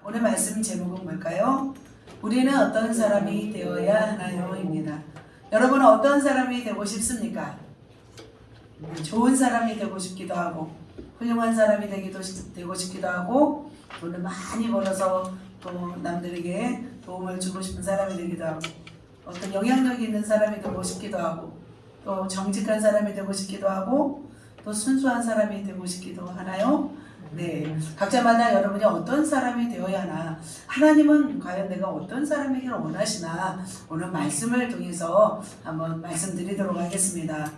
오늘 말씀 제목은 뭘까요? 우리는 어떤 사람이 되어야 하나요? 입니다. 여러분은 어떤 사람이 되고 싶습니까? 좋은 사람이 되고 싶기도 하고 훌륭한 사람이 되고 싶기도 하고 돈을 많이 벌어서 또 남들에게 도움을 주고 싶은 사람이 되기도 하고 어떤 영향력 있는 사람이 되고 싶기도 하고 또 정직한 사람이 되고 싶기도 하고 또 순수한 사람이 되고 싶기도 하나요? 네, 각자마다 여러분이 어떤 사람이 되어야 하나, 하나님은 과연 내가 어떤 사람이기를 원하시나 오늘 말씀을 통해서 한번 말씀드리도록 하겠습니다.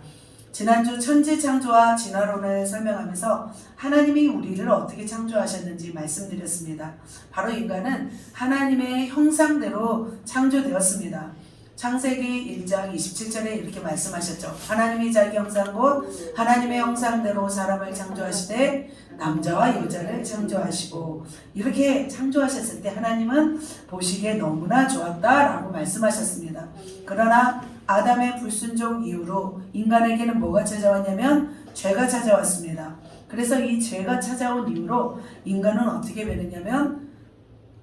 지난주 천지창조와 진화론을 설명하면서 하나님이 우리를 어떻게 창조하셨는지 말씀드렸습니다. 바로 인간은 하나님의 형상대로 창조되었습니다. 창세기 1장 27절에 이렇게 말씀하셨죠. 하나님이 자기 형상 곧 하나님의 형상대로 사람을 창조하시되 남자와 여자를 창조하시고, 이렇게 창조하셨을 때 하나님은 보시기에 너무나 좋았다라고 말씀하셨습니다. 그러나 아담의 불순종 이후로 인간에게는 뭐가 찾아왔냐면 죄가 찾아왔습니다. 그래서 이 죄가 찾아온 이후로 인간은 어떻게 변했냐면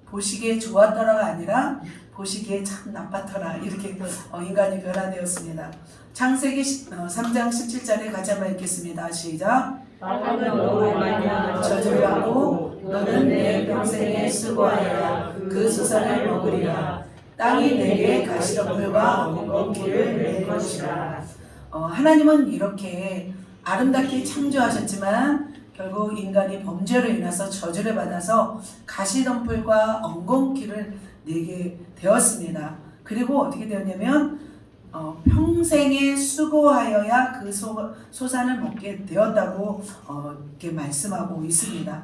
보시기에 좋았더라가 아니라 보시기에 참 나빴더라, 이렇게 인간이 변화되었습니다. 창세기 3장 17절에 같이 한번 읽겠습니다. 시작. 땅은 너로 말미암아 저주하고 너는 내 평생에 수고하여야 그 수산을 먹으리라. 땅이 내게 가시덤불과 엉겅퀴를 낼 것이라. 하나님은 이렇게 아름답게 창조하셨지만 결국 인간이 범죄로 인해서 저주를 받아서 가시덤불과 엉겅퀴를 내게 되었습니다. 그리고 어떻게 되었냐면 평생에 수고하여야 그 소산을 먹게 되었다고 이렇게 말씀하고 있습니다.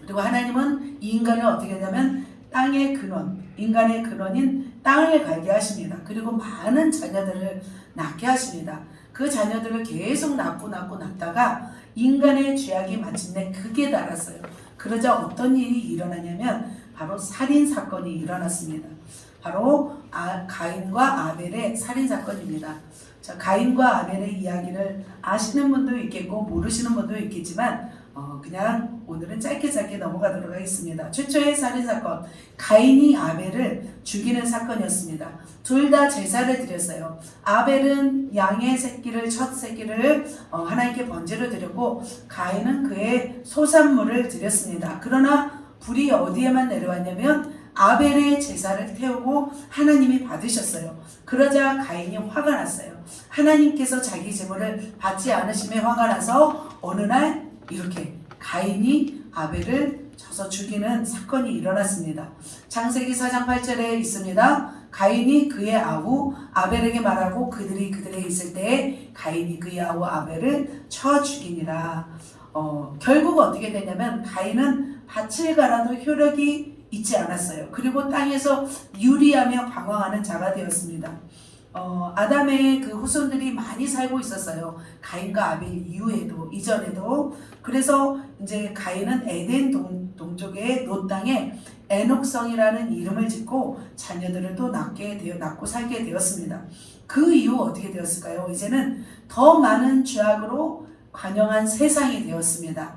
그리고 하나님은 이 인간을 어떻게 하냐면 땅의 근원, 인간의 근원인 땅을 갈게 하십니다. 그리고 많은 자녀들을 낳게 하십니다. 그 자녀들을 계속 낳다가 인간의 죄악이 마침내 극에 달았어요. 그러자 어떤 일이 일어나냐면 바로 살인사건이 일어났습니다. 바로 가인과 아벨의 살인사건입니다. 자, 가인과 아벨의 이야기를 아시는 분도 있겠고 모르시는 분도 있겠지만 그냥 오늘은 짧게 넘어가도록 하겠습니다. 최초의 살인사건, 가인이 아벨을 죽이는 사건이었습니다. 둘 다 제사를 드렸어요. 아벨은 양의 새끼를, 첫 새끼를 하나님께 번제로 드렸고 가인은 그의 소산물을 드렸습니다. 그러나 불이 어디에만 내려왔냐면 아벨의 제사를 태우고 하나님이 받으셨어요. 그러자 가인이 화가 났어요. 하나님께서 자기 제물을 받지 않으심에 화가 나서 어느 날 이렇게 가인이 아벨을 쳐서 죽이는 사건이 일어났습니다. 창세기 4장 8절에 있습니다. 가인이 그의 아우 아벨에게 말하고 그들이 그들에 있을 때에 가인이 그의 아우 아벨을 쳐 죽이니라. 결국 어떻게 되냐면 가인은 밭을 갈아도 효력이 있지 않았어요. 그리고 땅에서 유리하며 방황하는 자가 되었습니다. 아담의 그 후손들이 많이 살고 있었어요. 가인과 아벨 이후에도, 이전에도. 그래서 이제 가인은 에덴 동쪽의 노 땅에 에녹성이라는 이름을 짓고 자녀들을 또 낳고 살게 되었습니다. 그 이후 어떻게 되었을까요? 이제는 더 많은 죄악으로 관영한 세상이 되었습니다.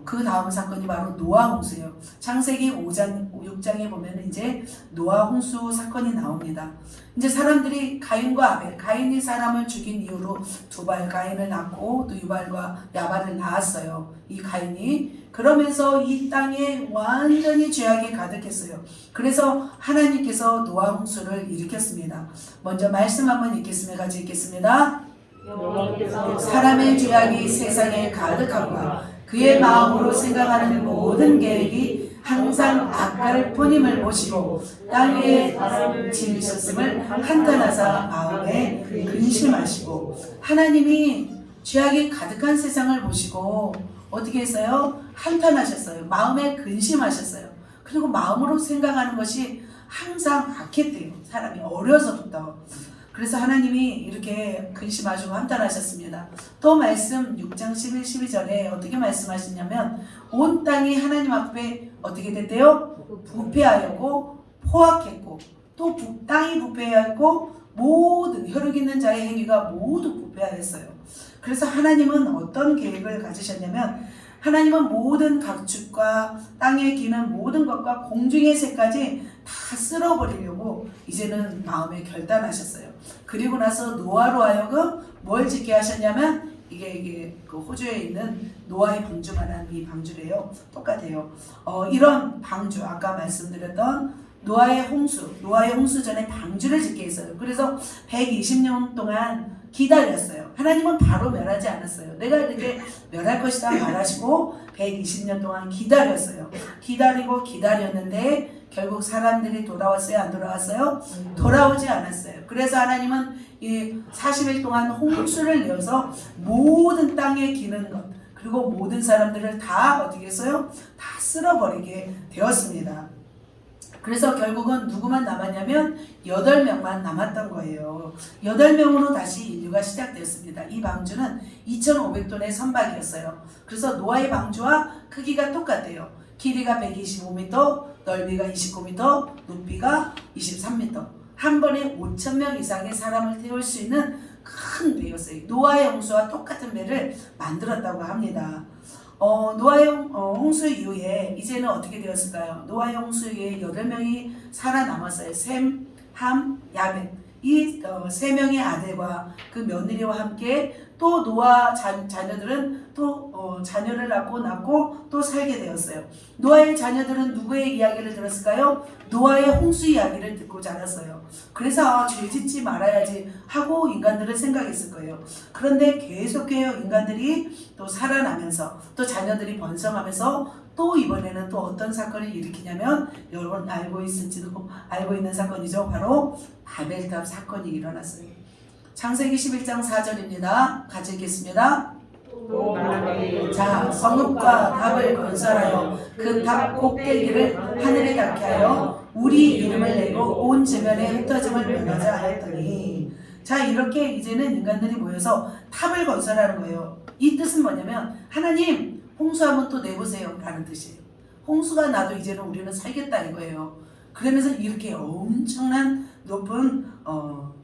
그 다음 사건이 바로 노아 홍수예요. 창세기 5장, 6장에 보면 이제 노아 홍수 사건이 나옵니다. 이제 사람들이 가인과 아벨, 가인이 사람을 죽인 이후로 두발 가인을 낳고 또 유발과 야발을 낳았어요. 이 가인이. 그러면서 이 땅에 완전히 죄악이 가득했어요. 그래서 하나님께서 노아 홍수를 일으켰습니다. 먼저 말씀 한번 읽겠습니다. 같이 읽겠습니다. 사람의 죄악이 세상에 가득하고 그의 마음으로 생각하는 모든 계획이 항상 악할 뿐임을 보시고 땅 위에 지으셨음을 한탄하사 마음에 근심하시고, 하나님이 죄악이 가득한 세상을 보시고 어떻게 했어요? 한탄하셨어요. 마음에 근심하셨어요. 그리고 마음으로 생각하는 것이 항상 악했대요. 사람이 어려서부터. 그래서 하나님이 이렇게 근심하시고 한탄하셨습니다. 또 말씀 6장 11, 12절에 어떻게 말씀하시냐면 온 땅이 하나님 앞에 어떻게 됐대요? 부패하였고 포악했고, 또 땅이 부패하였고 모든 혈육 있는 자의 행위가 모두 부패하였어요. 그래서 하나님은 어떤 계획을 가지셨냐면 하나님은 모든 각축과 땅에 기는 모든 것과 공중의 새까지 다 쓸어버리려고 이제는 마음에 결단하셨어요. 그리고 나서 노아로 하여금 뭘 짓게 하셨냐면 이게 그 호주에 있는 노아의 방주만한 이 방주래요. 똑같아요. 이런 방주 아까 말씀드렸던 노아의 홍수 전에 방주를 짓게 했어요. 그래서 120년 동안 기다렸어요. 하나님은 바로 멸하지 않았어요. 내가 이렇게 멸할 것이다 말하시고 120년 동안 기다렸어요. 기다리고 기다렸는데 결국 사람들이 돌아왔어요? 안 돌아왔어요? 돌아오지 않았어요. 그래서 하나님은 이 40일 동안 홍수를 내어서 모든 땅에 기는 것 그리고 모든 사람들을 다 어떻게 했어요? 다 쓸어버리게 되었습니다. 그래서 결국은 누구만 남았냐면 8명만 남았던 거예요. 8명으로 다시 인류가 시작되었습니다. 이 방주는 2,500톤의 선박이었어요. 그래서 노아의 방주와 크기가 똑같아요. 길이가 125m, 넓이가 29m, 높이가 23m. 한 번에 5,000명 이상의 사람을 태울 수 있는 큰 배였어요. 노아의 홍수와 똑같은 배를 만들었다고 합니다. 노아의 홍수 이후에 이제는 어떻게 되었을까요? 노아의 홍수 이후에 8명이 살아남았어요. 셈, 함, 야벳. 이 3명의 아들과 그 며느리와 함께 또 노아 자녀들은 또 자녀를 낳고 또 살게 되었어요. 노아의 자녀들은 누구의 이야기를 들었을까요? 노아의 홍수 이야기를 듣고 자랐어요. 그래서 죄 짓지 말아야지 하고 인간들은 생각했을 거예요. 그런데 계속해요 인간들이 또 살아나면서 또 자녀들이 번성하면서 또 이번에는 또 어떤 사건을 일으키냐면 여러분 알고 있는 사건이죠. 바로 바벨탑 사건이 일어났어요. 창세기 11장 4절입니다. 같이 읽겠습니다. 자, 성읍과 답을 건설하여 그 답 꼭대기를 하늘에 닿게 하여 우리 이름을 내고 온 지면에 흩어짐을 면하자 하였더니 자 이렇게 이제는 인간들이 모여서 탑을 건설하는 거예요. 이 뜻은 뭐냐면 하나님 홍수하면 또 내보세요 라는 뜻이에요. 홍수가 나도 이제는 우리는 살겠다 이거예요. 그러면서 이렇게 엄청난 높은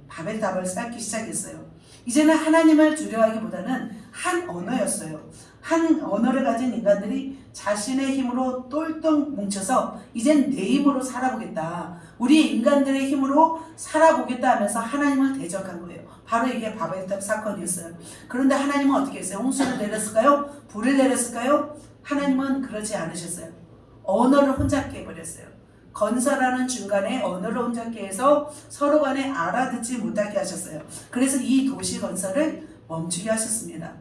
바벨탑을 쌓기 시작했어요. 이제는 하나님을 두려워하기보다는 한 언어였어요. 한 언어를 가진 인간들이 자신의 힘으로 똘똘 뭉쳐서 이젠 내 힘으로 살아보겠다. 우리 인간들의 힘으로 살아보겠다 하면서 하나님을 대적한 거예요. 바로 이게 바벨탑 사건이었어요. 그런데 하나님은 어떻게 했어요? 홍수를 내렸을까요? 불을 내렸을까요? 하나님은 그러지 않으셨어요. 언어를 혼잡게 해버렸어요. 건설하는 중간에 언어를 혼잡게 해서 서로 간에 알아듣지 못하게 하셨어요. 그래서 이 도시 건설을 멈추게 하셨습니다.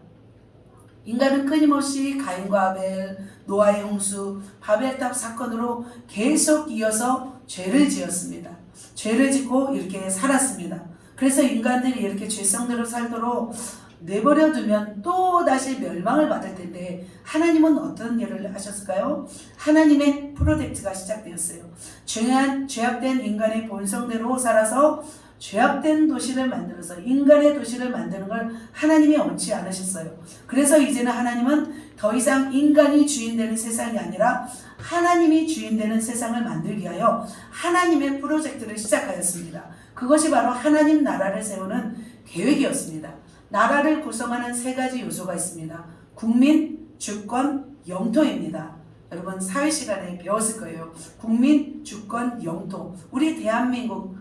인간은 끊임없이 가인과 아벨, 노아의 홍수, 바벨탑 사건으로 계속 이어서 죄를 지었습니다. 죄를 짓고 이렇게 살았습니다. 그래서 인간들이 이렇게 죄성대로 살도록 내버려두면 또 다시 멸망을 받을 텐데 하나님은 어떤 일을 하셨을까요? 하나님의 프로젝트가 시작되었어요. 죄악된 인간의 본성대로 살아서 죄악된 도시를 만들어서 인간의 도시를 만드는 걸 하나님이 원치 않으셨어요. 그래서 이제는 하나님은 더 이상 인간이 주인되는 세상이 아니라 하나님이 주인되는 세상을 만들기 위하여 하나님의 프로젝트를 시작하였습니다. 그것이 바로 하나님 나라를 세우는 계획이었습니다. 나라를 구성하는 3가지 요소가 있습니다. 국민, 주권, 영토입니다. 여러분 사회 시간에 배웠을 거예요. 국민, 주권, 영토. 우리 대한민국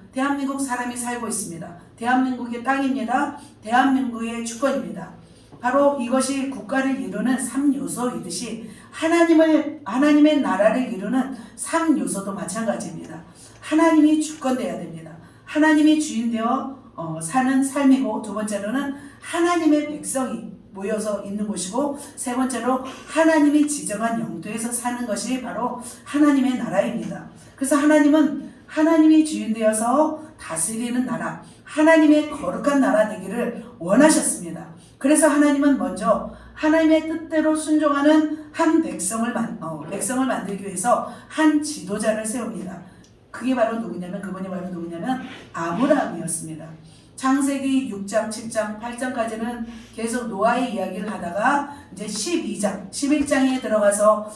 사람이 살고 있습니다. 대한민국의 땅입니다. 대한민국의 주권입니다. 바로 이것이 국가를 이루는 3요소이듯이 하나님의 나라를 이루는 3요소도 마찬가지입니다. 하나님이 주권되어야 됩니다. 하나님이 주인되어 사는 삶이고, 두 번째로는 하나님의 백성이 모여서 있는 곳이고, 세 번째로 하나님이 지정한 영토에서 사는 것이 바로 하나님의 나라입니다. 그래서 하나님은 하나님이 주인되어서 다스리는 나라, 하나님의 거룩한 나라 되기를 원하셨습니다. 그래서 하나님은 먼저 하나님의 뜻대로 순종하는 한 백성을 만들기 위해서 한 지도자를 세웁니다. 그게 바로 누구냐면, 그분이 바로 누구냐면 아브라함이었습니다. 창세기 6장, 7장, 8장까지는 계속 노아의 이야기를 하다가 이제 11장에 들어가서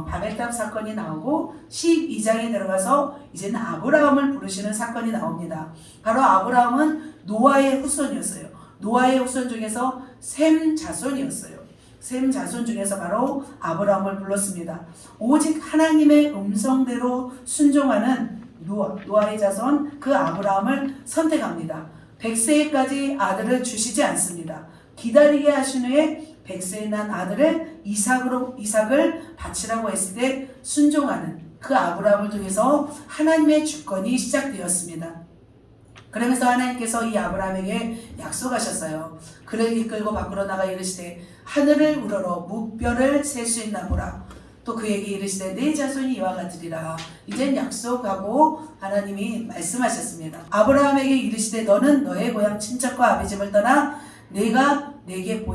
바벨탑 사건이 나오고, 12장에 들어가서 이제는 아브라함을 부르시는 사건이 나옵니다. 바로 아브라함은 노아의 후손이었어요. 노아의 후손 중에서 셈 자손이었어요. 셈 자손 중에서 바로 아브라함을 불렀습니다. 오직 하나님의 음성대로 순종하는 노아의 자손 그 아브라함을 선택합니다. 100세까지 아들을 주시지 않습니다. 기다리게 하신 후에 100세에 난 아들을 이삭을 바치라고 했을 때 순종하는 그 아브라함을 통해서 하나님의 주권이 시작되었습니다. 그러면서 하나님께서 이 아브라함에게 약속하셨어요. 그를 이끌고 밖으로 나가 이르시되 하늘을 우러러 무뼈를 셀 수 있나 보라. 또 그에게 이르시되 내 자손이 이와 같으리라. 이젠 약속하고 하나님이 말씀하셨습니다. 아브라함에게 이르시되 너는 너의 고향 친척과 아비 집을 떠나 내가 내게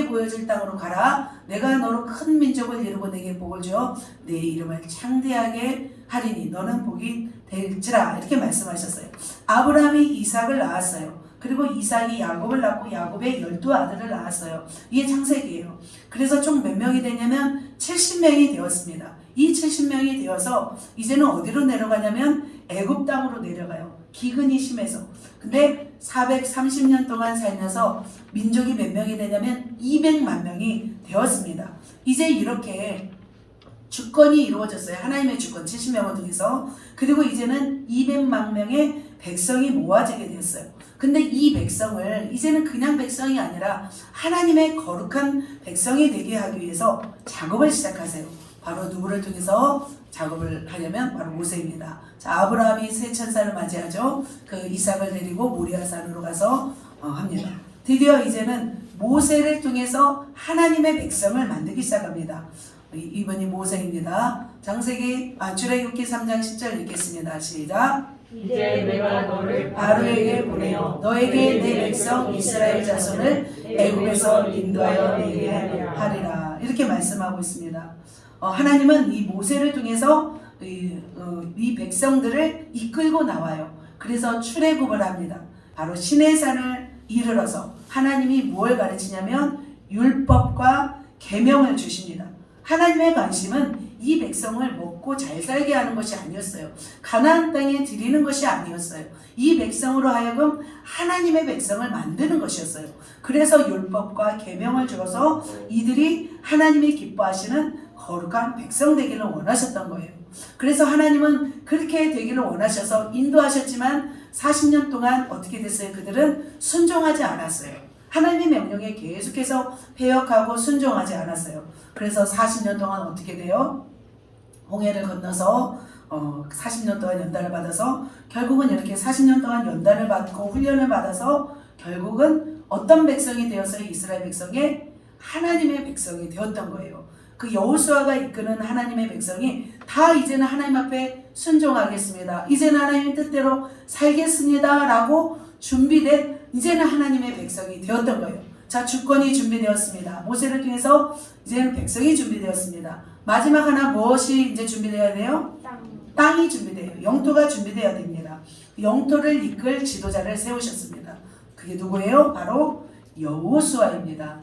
보여줄 땅으로 가라. 내가 너로 큰 민족을 이루고 내게 복을 주어 내 이름을 창대하게 하리니 너는 복이 될지라. 이렇게 말씀하셨어요. 아브라함이 이삭을 낳았어요. 그리고 이삭이 야곱을 낳고 야곱의 12아들을 낳았어요. 이게 창세기예요. 그래서 총 몇 명이 되냐면 70명이 되었습니다. 이 70명이 되어서 이제는 어디로 내려가냐면 애굽 땅으로 내려가요. 기근이 심해서. 근데 430년 동안 살면서 민족이 몇 명이 되냐면 200만 명이 되었습니다. 이제 이렇게 주권이 이루어졌어요. 하나님의 주권 70명을 통해서. 그리고 이제는 200만 명의 백성이 모아지게 되었어요. 근데 이 백성을 이제는 그냥 백성이 아니라 하나님의 거룩한 백성이 되게 하기 위해서 작업을 시작하세요. 바로 누구를 통해서 작업을 하려면 바로 모세입니다. 자, 아브라함이 새 천사를 맞이하죠. 그 이삭을 데리고 모리아산으로 가서 합니다. 드디어 이제는 모세를 통해서 하나님의 백성을 만들기 시작합니다. 이번이 모세입니다. 출애굽기 3장 10절 읽겠습니다. 시작. 이제 내가 너를 바로에게 보내어 너에게 내 백성 이스라엘 자손을 애굽에서 인도하여 내게 하리라. 이렇게 말씀하고 있습니다. 하나님은 이 모세를 통해서 이 백성들을 이끌고 나와요. 그래서 출애굽을 합니다. 바로 시내산을 이르러서 하나님이 뭘 가르치냐면 율법과 계명을 주십니다. 하나님의 관심은 이 백성을 먹고 잘 살게 하는 것이 아니었어요. 가나안 땅에 드리는 것이 아니었어요. 이 백성으로 하여금 하나님의 백성을 만드는 것이었어요. 그래서 율법과 계명을 주어서 이들이 하나님이 기뻐하시는 거룩한 백성 되기를 원하셨던 거예요. 그래서 하나님은 그렇게 되기를 원하셔서 인도하셨지만 40년 동안 어떻게 됐어요? 그들은 순종하지 않았어요. 하나님의 명령에 계속해서 패역하고 순종하지 않았어요. 그래서 40년 동안 어떻게 돼요? 홍해를 건너서 40년 동안 연단을 받아서 결국은 이렇게 40년 동안 연단을 받고 훈련을 받아서 결국은 어떤 백성이 되어서 이스라엘 백성의 하나님의 백성이 되었던 거예요. 그 여호수아가 이끄는 하나님의 백성이 다 이제는 하나님 앞에 순종하겠습니다. 이제는 하나님의 뜻대로 살겠습니다. 라고 준비된 이제는 하나님의 백성이 되었던 거예요. 자, 주권이 준비되었습니다. 모세를 통해서 이제는 백성이 준비되었습니다. 마지막 하나 무엇이 이제 준비되어야 돼요? 땅이 준비돼요. 영토가 준비되어야 됩니다. 영토를 이끌 지도자를 세우셨습니다. 그게 누구예요? 바로 여호수아입니다.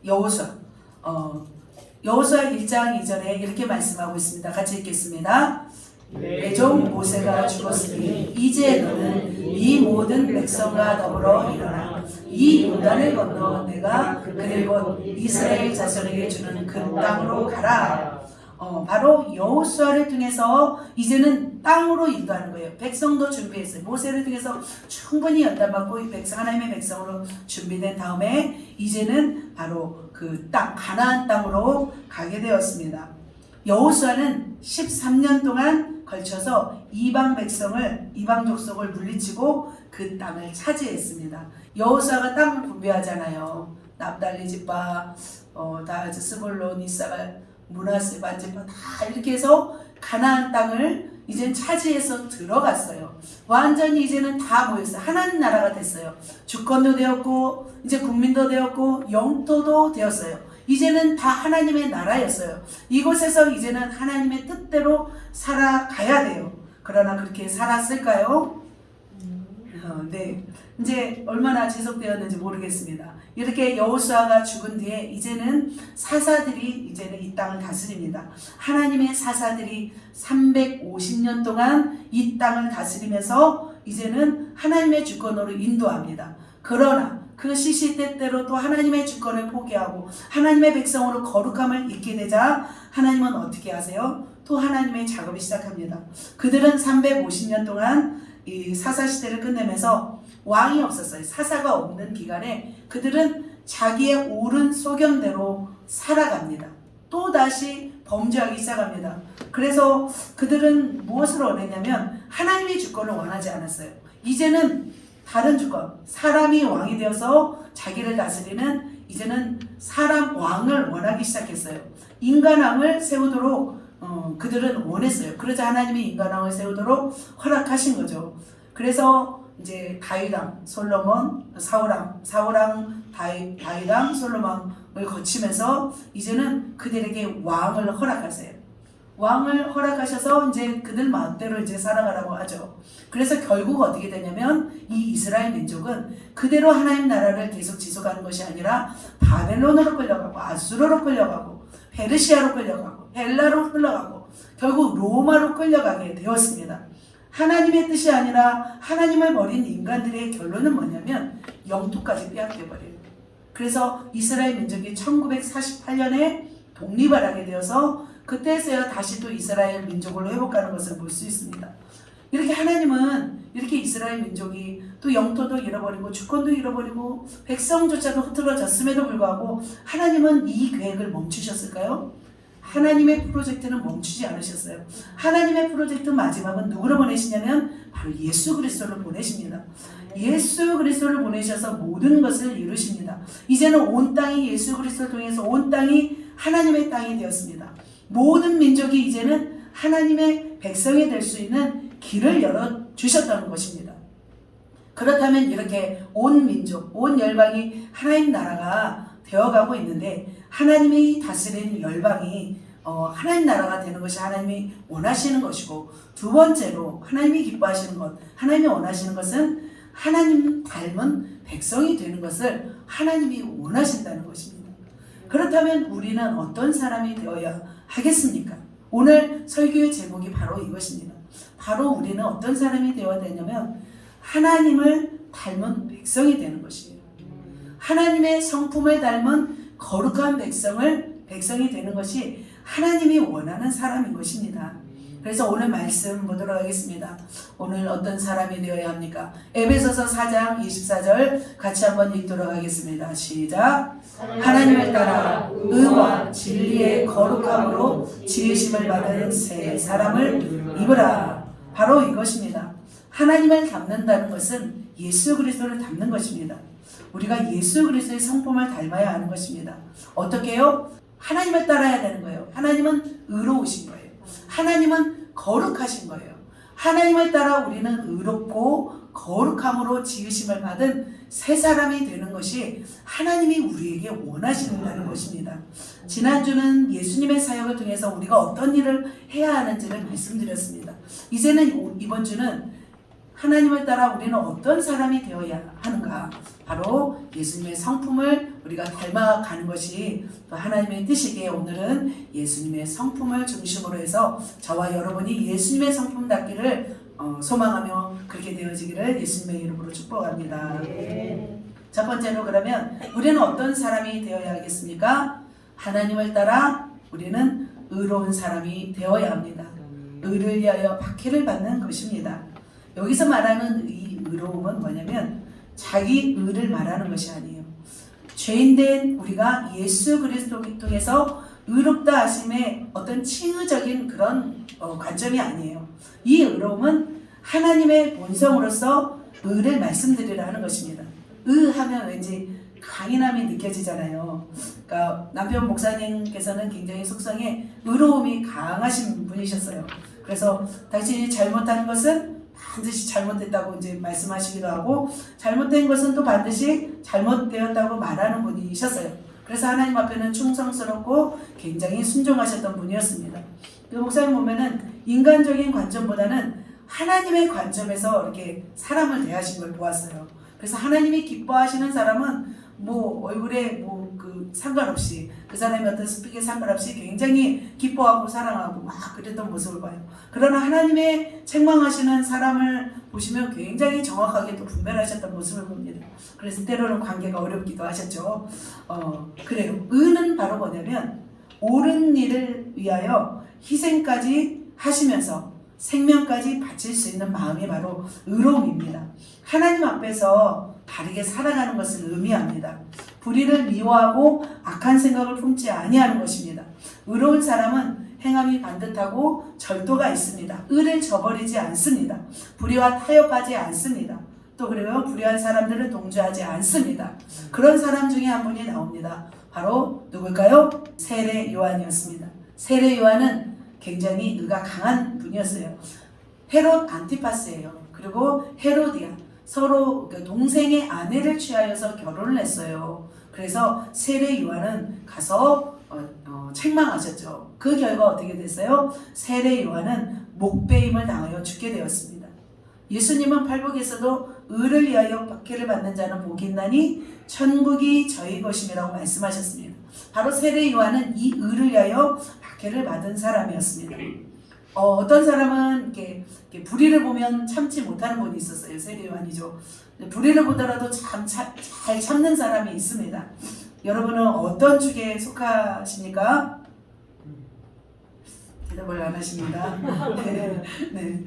여호수아 1장 2절에 이렇게 말씀하고 있습니다. 같이 읽겠습니다. 내 종 모세가 죽었으니 이제 너는 이 모든 백성과 더불어 일어나 이 요단을 건너 내가 그들 곧 이스라엘 자손에게 주는 그 땅으로 가라. 바로 여호수아를 통해서 이제는 땅으로 인도하는 거예요. 백성도 준비했어요. 모세를 통해서 충분히 연단받고 하나님의 백성으로 준비된 다음에 이제는 바로 그 땅, 가나안 땅으로 가게 되었습니다. 여호수아는 13년 동안 걸쳐서 이방 족속을 물리치고 그 땅을 차지했습니다. 여호수아가 땅을 분배하잖아요. 납달리 지파, 다 스불론, 이사갈, 므낫세, 반지파 다 이렇게 해서 가나안 땅을 이젠 차지해서 들어갔어요. 완전히 이제는 다 모였어요. 하나님 나라가 됐어요. 주권도 되었고 이제 국민도 되었고 영토도 되었어요. 이제는 다 하나님의 나라였어요. 이곳에서 이제는 하나님의 뜻대로 살아가야 돼요. 그러나 그렇게 살았을까요? 네. 이제 얼마나 지속되었는지 모르겠습니다. 이렇게 여호수아가 죽은 뒤에 이제는 사사들이 이제는 이 땅을 다스립니다. 하나님의 사사들이 350년 동안 이 땅을 다스리면서 이제는 하나님의 주권으로 인도합니다. 그러나 그 시시때때로 또 하나님의 주권을 포기하고 하나님의 백성으로 거룩함을 잊게 되자 하나님은 어떻게 하세요? 또 하나님의 작업이 시작합니다. 그들은 350년 동안 이 사사시대를 끝내면서 왕이 없었어요. 사사가 없는 기간에 그들은 자기의 옳은 소견대로 살아갑니다. 또다시 범죄하기 시작합니다. 그래서 그들은 무엇을 원했냐면 하나님의 주권을 원하지 않았어요. 이제는 다른 주권, 사람이 왕이 되어서 자기를 다스리는 이제는 사람 왕을 원하기 시작했어요. 인간왕을 세우도록 그들은 원했어요. 그러자 하나님이 인간왕을 세우도록 허락하신 거죠. 그래서 이제 다윗왕, 솔로몬, 사울왕, 다윗왕, 솔로몬을 거치면서 이제는 그들에게 왕을 허락하세요. 왕을 허락하셔서 이제 그들 마음대로 이제 살아가라고 하죠. 그래서 결국 어떻게 되냐면 이 이스라엘 민족은 그대로 하나님 나라를 계속 지속하는 것이 아니라 바벨론으로 끌려가고 아수르로 끌려가고 페르시아로 끌려가고 헬라로 끌려가고 결국 로마로 끌려가게 되었습니다. 하나님의 뜻이 아니라 하나님을 버린 인간들의 결론은 뭐냐면 영토까지 빼앗겨버려요. 그래서 이스라엘 민족이 1948년에 독립을 하게 되어서 그때서야 다시 또 이스라엘 민족으로 회복하는 것을 볼 수 있습니다. 이렇게 하나님은 이렇게 이스라엘 민족이 또 영토도 잃어버리고 주권도 잃어버리고 백성조차도 흐트러졌음에도 불구하고 하나님은 이 계획을 멈추셨을까요? 하나님의 프로젝트는 멈추지 않으셨어요. 하나님의 프로젝트 마지막은 누구를 보내시냐면 바로 예수 그리스도를 보내십니다. 예수 그리스도를 보내셔서 모든 것을 이루십니다. 이제는 온 땅이 예수 그리스도를 통해서 온 땅이 하나님의 땅이 되었습니다. 모든 민족이 이제는 하나님의 백성이 될 수 있는 길을 열어주셨다는 것입니다. 그렇다면 이렇게 온 민족, 온 열방이 하나님 나라가 되어가고 있는데 하나님이 다스리는 열방이 하나님 나라가 되는 것이 하나님이 원하시는 것이고 두 번째로 하나님이 기뻐하시는 것, 하나님이 원하시는 것은 하나님 닮은 백성이 되는 것을 하나님이 원하신다는 것입니다. 그렇다면 우리는 어떤 사람이 되어야 하겠습니까? 오늘 설교의 제목이 바로 이것입니다. 바로 우리는 어떤 사람이 되어야 되냐면 하나님을 닮은 백성이 되는 것이에요. 하나님의 성품을 닮은 거룩한 백성이 되는 것이 하나님이 원하는 사람인 것입니다. 그래서 오늘 말씀 보도록 하겠습니다. 오늘 어떤 사람이 되어야 합니까? 에베소서 4장 24절 같이 한번 읽도록 하겠습니다. 시작. 하나님을 따라 의와 진리의 거룩함으로 지으심을 받은 새 사람을 입으라. 바로 이것입니다. 하나님을 닮는다는 것은 예수 그리스도를 닮는 것입니다. 우리가 예수 그리스도의 성품을 닮아야 하는 것입니다. 어떻게요? 하나님을 따라야 되는 거예요. 하나님은 의로우신 거예요. 하나님은 거룩하신 거예요. 하나님을 따라 우리는 의롭고 거룩함으로 지으심을 받은 새 사람이 되는 것이 하나님이 우리에게 원하시는 것입니다. 지난주는 예수님의 사역을 통해서 우리가 어떤 일을 해야 하는지를 말씀드렸습니다. 이제는 이번 주는 하나님을 따라 우리는 어떤 사람이 되어야 하는가? 바로 예수님의 성품을 우리가 닮아가는 것이 또 하나님의 뜻이기에 오늘은 예수님의 성품을 중심으로 해서 저와 여러분이 예수님의 성품 닮기를 소망하며 그렇게 되어지기를 예수님의 이름으로 축복합니다. 첫 번째로 그러면 우리는 어떤 사람이 되어야 하겠습니까? 하나님을 따라 우리는 의로운 사람이 되어야 합니다. 의를 위하여 박해를 받는 것입니다. 여기서 말하는 이 의로움은 뭐냐면 자기 의를 말하는 것이 아니에요. 죄인된 우리가 예수 그리스도를 통해서 의롭다 하심의 어떤 칭의적인 그런 관점이 아니에요. 이 의로움은 하나님의 본성으로서 의를 말씀드리라 하는 것입니다. 의하면 왠지 강인함이 느껴지잖아요. 그러니까 남편 목사님께서는 굉장히 속성에 의로움이 강하신 분이셨어요. 그래서 당신이 잘못하는 것은 반드시 잘못됐다고 이제 말씀하시기도 하고 잘못된 것은 또 반드시 잘못되었다고 말하는 분이셨어요. 그래서 하나님 앞에는 충성스럽고 굉장히 순종하셨던 분이었습니다. 그 목사님 보면은 인간적인 관점보다는 하나님의 관점에서 이렇게 사람을 대하신 걸 보았어요. 그래서 하나님이 기뻐하시는 사람은 뭐 얼굴에 뭐 그 상관없이 그 사람의 어떤 스펙에 상관없이 굉장히 기뻐하고 사랑하고 막 그랬던 모습을 봐요. 그러나 하나님의 책망하시는 사람을 보시면 굉장히 정확하게 또 분별하셨던 모습을 봅니다. 그래서 때로는 관계가 어렵기도 하셨죠. 그래요. 의는 바로 뭐냐면 옳은 일을 위하여 희생까지 하시면서 생명까지 바칠 수 있는 마음이 바로 의로움입니다. 하나님 앞에서 바르게 살아가는 것을 의미합니다. 불의를 미워하고 악한 생각을 품지 아니하는 것입니다. 의로운 사람은 행함이 반듯하고 절도가 있습니다. 의를 저버리지 않습니다. 불의와 타협하지 않습니다. 또 그리고 불의한 사람들을 동조하지 않습니다. 그런 사람 중에 한 분이 나옵니다. 바로 누굴까요? 세례 요한이었습니다. 세례 요한은 굉장히 의가 강한 분이었어요. 헤롯 안티파스예요. 그리고 헤로디아 서로 동생의 아내를 취하여서 결혼을 했어요. 그래서 세례 요한은 가서 책망하셨죠. 그 결과 어떻게 됐어요? 세례 요한은 목배임을 당하여 죽게 되었습니다. 예수님은 팔복에서도 의를 위하여 박해를 받는 자는 복이 있나니 천국이 저희 것임이라고 말씀하셨습니다. 바로 세례 요한은 이 의를 위하여 박해를 받은 사람이었습니다. 어떤 사람은 이렇게 불의를 보면 참지 못하는 분이 있었어요. 세례 요한이죠. 불의를 보더라도 잘 참는 사람이 있습니다. 여러분은 어떤 축에 속하십니까? 대답을 안 하십니다. 네.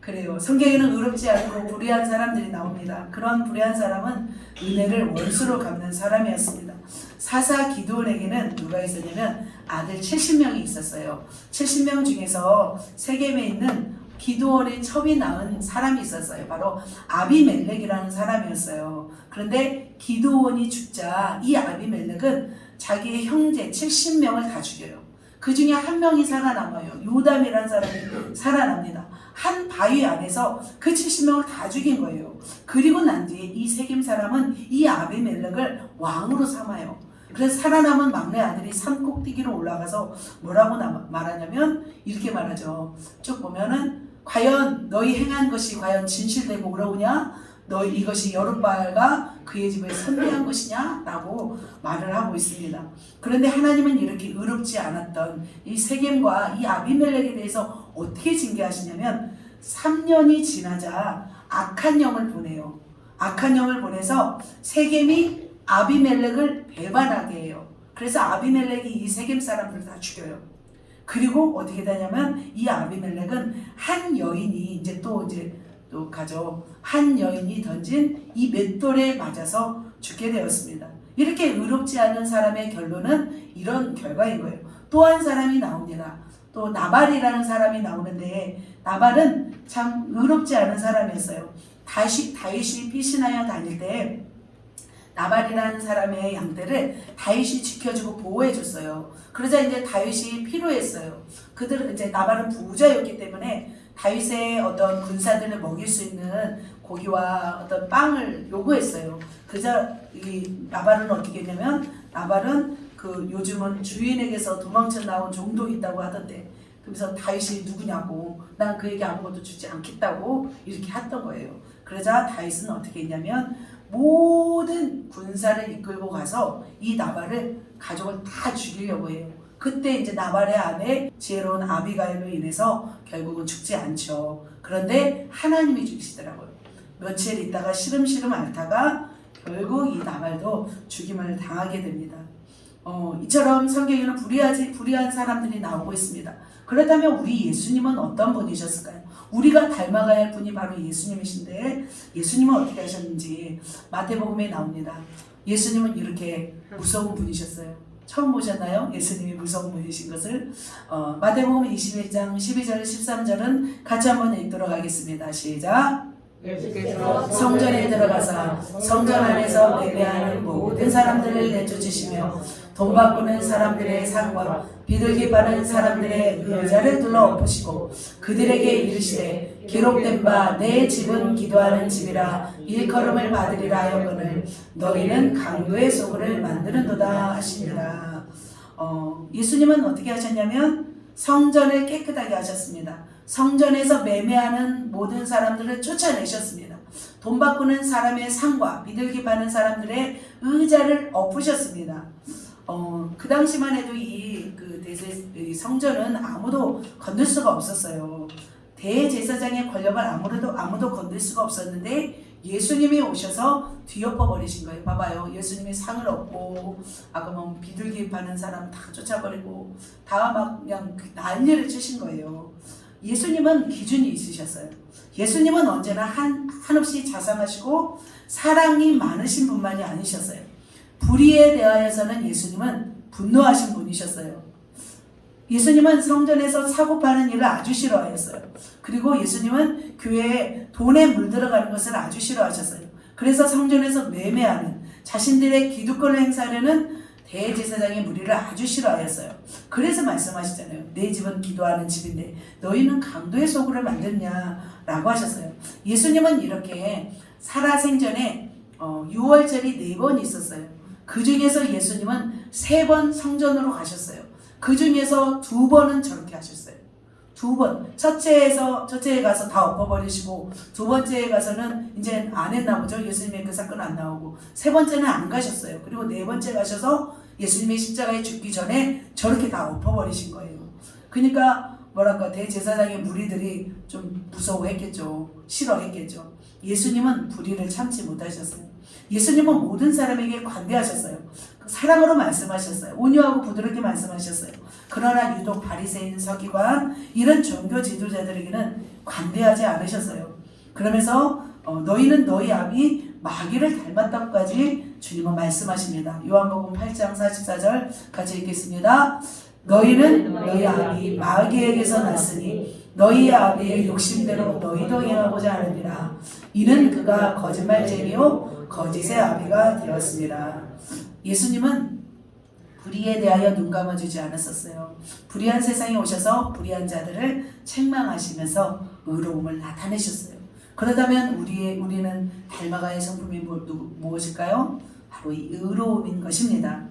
그래요. 성경에는 의롭지 않고 불의한 사람들이 나옵니다. 그런 불의한 사람은 은혜를 원수로 갚는 사람이었습니다. 사사 기드온에게는 누가 있었냐면 아들 70명이 있었어요. 70명 중에서 세겜에 있는 기드온의 첩이 낳은 사람이 있었어요. 바로 아비멜렉이라는 사람이었어요. 그런데 기드온이 죽자 이 아비멜렉은 자기의 형제 70명을 다 죽여요. 그 중에 한 명이 살아남아요. 요담이라는 사람이 살아납니다. 한 바위 안에서 그 70명을 다 죽인 거예요. 그리고 난 뒤에 이 세겜 사람은 이 아비멜렉을 왕으로 삼아요. 그래서 살아남은 막내 아들이 산 꼭대기로 올라가서 뭐라고 말하냐면 이렇게 말하죠. 쭉 보면은 과연 너희 행한 것이 과연 진실되고 의로우냐? 너희 이것이 여룻바알과 그의 집을 선대한 것이냐? 라고 말을 하고 있습니다. 그런데 하나님은 이렇게 의롭지 않았던 이 세겜과 이 아비멜렉에 대해서 어떻게 징계하시냐면 3년이 지나자 악한 영을 보내요. 악한 영을 보내서 세겜이 아비멜렉을 배반하게 해요. 그래서 아비멜렉이 이 세겜 사람들을 다 죽여요. 그리고 어떻게 되냐면 이 아비멜렉은 한 여인이 또 가죠. 한 여인이 던진 이 맷돌에 맞아서 죽게 되었습니다. 이렇게 의롭지 않은 사람의 결론은 이런 결과인 거예요. 또 한 사람이 나옵니다. 또 나발이라는 사람이 나오는데 나발은 참 의롭지 않은 사람이었어요. 다윗이 피신하여 다닐 때 나발이라는 사람의 양떼를 다윗이 지켜주고 보호해줬어요. 그러자 이제 다윗이 필요했어요. 그들은 이제 나발은 부자였기 때문에 다윗의 어떤 군사들을 먹일 수 있는 고기와 어떤 빵을 요구했어요. 그러자 이 나발은 어떻게 했냐면 나발은 요즘은 주인에게서 도망쳐 나온 종독이 있다고 하던데 그래서 다윗이 누구냐고 난 그에게 아무것도 주지 않겠다고 이렇게 했던 거예요. 그러자 다윗은 어떻게 했냐면 모든 군사를 이끌고 가서 이 나발을 가족을 다 죽이려고 해요. 그때 이제 나발의 아내 지혜로운 아비가일로 인해서 결국은 죽지 않죠. 그런데 하나님이 죽이시더라고요. 며칠 있다가 시름시름 앓다가 결국 이 나발도 죽임을 당하게 됩니다. 이처럼 성경에는 불의한 사람들이 나오고 있습니다. 그렇다면 우리 예수님은 어떤 분이셨을까요? 우리가 닮아가야 할 분이 바로 예수님이신데 예수님은 어떻게 하셨는지 마태복음에 나옵니다. 예수님은 이렇게 무서운 분이셨어요. 처음 보셨나요? 예수님이 무서운 분이신 것을. 마태복음 21장 12절 13절은 같이 한번 읽도록 하겠습니다. 시작. 성전에 들어가서 성전 안에서 매매하는 모든 사람들을 내쫓으시며 돈 바꾸는 사람들의 상과 비둘기 파는 사람들의 의자를 둘러 엎으시고 그들에게 이르시되 기록된 바 내 집은 기도하는 집이라 일컬음을 받으리라 하였거늘 너희는 강도의 소굴을 만드는도다 하시니라. 예수님은 어떻게 하셨냐면 성전을 깨끗하게 하셨습니다. 성전에서 매매하는 모든 사람들을 쫓아내셨습니다. 돈 바꾸는 사람의 상과 비둘기 파는 사람들의 의자를 엎으셨습니다. 그 당시만 해도 이 성전은 아무도 건들 수가 없었어요. 대제사장의 권력을 아무도 건들 수가 없었는데 예수님이 오셔서 뒤엎어 버리신 거예요. 봐봐요. 예수님이 상을 얻고 아까 뭐 비둘기 파는 사람 다 쫓아버리고 다 막 그냥 난리를 치신 거예요. 예수님은 기준이 있으셨어요. 예수님은 언제나 한없이 자상하시고 사랑이 많으신 분만이 아니셨어요. 불의에 대하여서는 예수님은 분노하신 분이셨어요. 예수님은 성전에서 사고 파는 일을 아주 싫어하셨어요. 그리고 예수님은 교회에 돈에 물들어가는 것을 아주 싫어하셨어요. 그래서 성전에서 매매하는 자신들의 기득권을 행사하려는 대제사장의 무리를 아주 싫어하였어요. 그래서 말씀하시잖아요. 내 집은 기도하는 집인데 너희는 강도의 소굴을 만드냐라고 하셨어요. 예수님은 이렇게 살아생전에 6월절이 4번 있었어요. 그 중에서 예수님은 3번 성전으로 가셨어요. 그 중에서 2번은 저렇게 하셨어요. 2번. 첫째에 가서 다 엎어버리시고, 2번째에 가서는 이제 안 했나 보죠. 예수님의 그 사건 안 나오고. 3번째는 안 가셨어요. 그리고 4번째 가셔서 예수님의 십자가에 죽기 전에 저렇게 다 엎어버리신 거예요. 그러니까 뭐랄까 대제사장의 무리들이 좀 무서워했겠죠. 싫어했겠죠. 예수님은 불의를 참지 못하셨어요. 예수님은 모든 사람에게 관대하셨어요. 사랑으로 말씀하셨어요. 온유하고 부드럽게 말씀하셨어요. 그러나 유독 바리새인, 서기관 이런 종교 지도자들에게는 관대하지 않으셨어요. 그러면서 너희는 너희 아비 마귀를 닮았다고까지 주님은 말씀하십니다. 요한복음 8장 44절 같이 읽겠습니다. 너희는 너희 아비 마귀에게서 났으니 너희 아비의 욕심대로 너희도 행하고자 하느니라. 이는 그가 거짓말쟁이요 거짓의 아비가 되었습니다. 예수님은 불의에 대하여 눈 감아주지 않았었어요. 불의한 세상에 오셔서 불의한 자들을 책망하시면서 의로움을 나타내셨어요. 그렇다면 우리는 닮아가야 성품이 무엇일까요? 바로 이 의로움인 것입니다.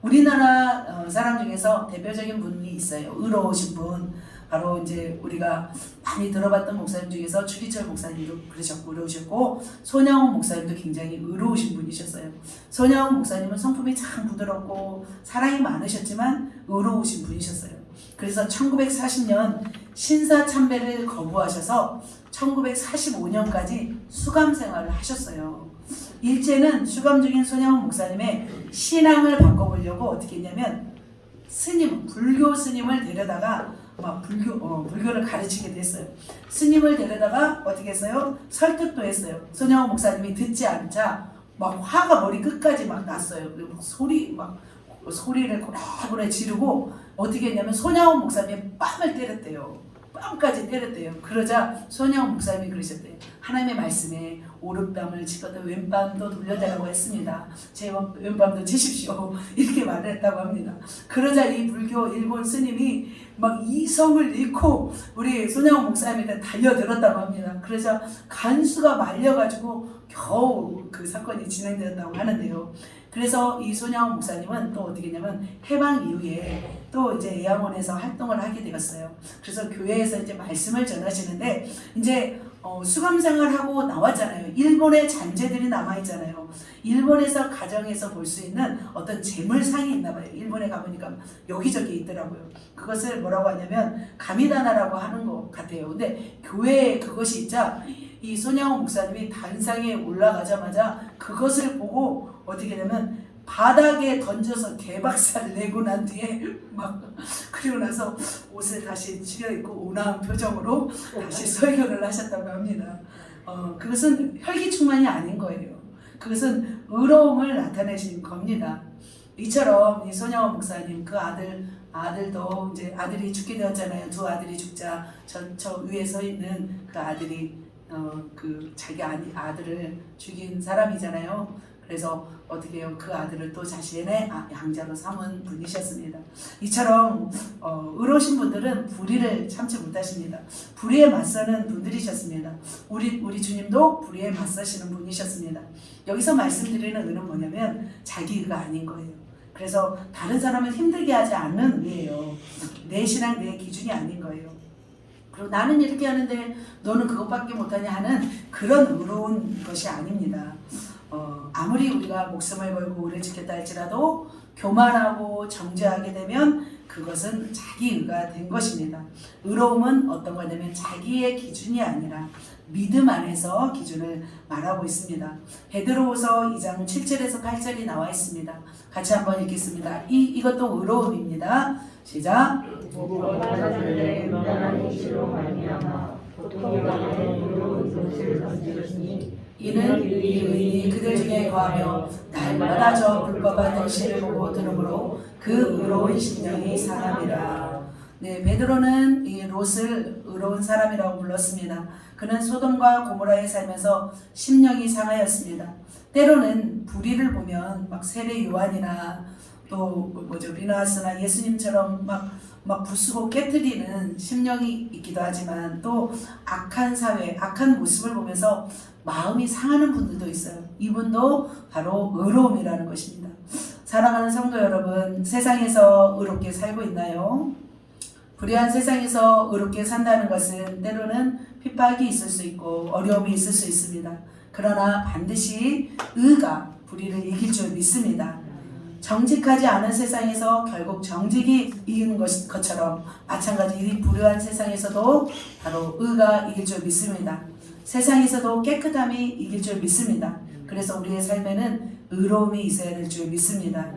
우리나라 사람 중에서 대표적인 분이 있어요. 의로우신 분. 바로 이제 우리가 많이 들어봤던 목사님 중에서 추기철 목사님도 그러셨고 의로우셨고 손양훈 목사님도 굉장히 의로우신 분이셨어요. 손양훈 목사님은 성품이 참 부드럽고 사랑이 많으셨지만 의로우신 분이셨어요. 그래서 1940년 신사참배를 거부하셔서 1945년까지 수감 생활을 하셨어요. 일제는 수감 중인 손양훈 목사님의 신앙을 바꿔보려고 어떻게 했냐면 불교 스님을 데려다가 불교를 가르치게 됐어요. 스님을 데려다가 어떻게 했어요? 설득도 했어요. 손양훈 목사님이 듣지 않자 막 화가 머리 끝까지 막 났어요. 그리고 소리를 고래고래 지르고 어떻게 했냐면 손양훈 목사님의 뺨을 때렸대요. 뺨까지 때렸대요. 그러자 손양훈 목사님이 그러셨대요. 하나님의 말씀에 오른뺨을 치거든 왼뺨도 돌려달라고 했습니다. 제 왼뺨도 치십시오. 이렇게 말을 했다고 합니다. 그러자 이 불교 일본 스님이 막 이성을 잃고 우리 손양훈 목사님한테 달려들었다고 합니다. 그래서 간수가 말려가지고 겨우 그 사건이 진행되었다고 하는데요. 그래서 이 손양훈 목사님은 또 어떻게 했냐면 해방 이후에 또 이제 예양원에서 활동을 하게 되었어요. 그래서 교회에서 이제 말씀을 전하시는데 이제 수감 생활하고 나왔잖아요. 일본의 잔재들이 남아있잖아요. 일본에서 가정에서 볼 수 있는 어떤 재물상이 있나 봐요. 일본에 가보니까 여기저기 있더라고요. 그것을 뭐라고 하냐면 가미다나라고 하는 것 같아요. 근데 교회에 그것이 있자 이 손양훈 목사님이 단상에 올라가자마자 그것을 보고 어떻게 되면 바닥에 던져서 개박살 내고 난 뒤에 그리고 나서 옷을 다시 치려입고 온화한 표정으로 다시 설교를 하셨다고 합니다. 그것은 혈기충만이 아닌 거예요. 그것은 의로움을 나타내신 겁니다. 이처럼 이 손양훈 목사님 그 아들도 이제 아들이 죽게 되었잖아요. 2 아들이 죽자 저 위에 서 있는 그 아들이 자기 아들을 죽인 사람이잖아요. 그래서 어떻게 해요? 그 아들을 또 자신의 양자로 삼은 분이셨습니다. 이처럼 의로우신 분들은 불의를 참지 못하십니다. 불의에 맞서는 분들이셨습니다. 우리 주님도 불의에 맞서시는 분이셨습니다. 여기서 말씀드리는 의는 뭐냐면 자기 의가 아닌 거예요. 그래서 다른 사람을 힘들게 하지 않는 의예요. 내 신앙, 내 기준이 아닌 거예요. 그리고 나는 이렇게 하는데 너는 그것밖에 못하냐 하는 그런 의로운 것이 아닙니다. 아무리 우리가 목숨을 걸고 의를 지켰다 할지라도 교만하고 정죄하게 되면 그것은 자기 의가 된 것입니다. 의로움은 어떤 거냐면 자기의 기준이 아니라 믿음 안에서 기준을 말하고 있습니다. 베드로후서 2장 7절에서 8절이 나와 있습니다. 같이 한번 읽겠습니다. 이것도 의로움입니다. 시작. 사람들의 음란한 이치로 말미암아 고통이 당하는 의로운 것을 던지시니 이는 이 의인이 그들 중에 거하며 날마다 저 불법한 행실을 보고 들으므로 그 의로운 심령이 상함이라. 네, 베드로는 이 롯을 의로운 사람이라고 불렀습니다. 그는 소돔과 고모라에 살면서 심령이 상하였습니다. 때로는 불의를 보면 막 세례 요한이나 또 리나스나 예수님처럼 막 부수고 깨뜨리는 심령이 있기도 하지만 또 악한 사회, 악한 모습을 보면서 마음이 상하는 분들도 있어요. 이분도 바로 의로움이라는 것입니다. 사랑하는 성도 여러분, 세상에서 의롭게 살고 있나요? 불의한 세상에서 의롭게 산다는 것은 때로는 핍박이 있을 수 있고 어려움이 있을 수 있습니다. 그러나 반드시 의가 불의를 이길 줄 믿습니다. 정직하지 않은 세상에서 결국 정직이 이기는 것처럼 마찬가지 이 불의한 세상에서도 바로 의가 이길 줄 믿습니다. 세상에서도 깨끗함이 이길 줄 믿습니다. 그래서 우리의 삶에는 의로움이 있어야 될 줄 믿습니다.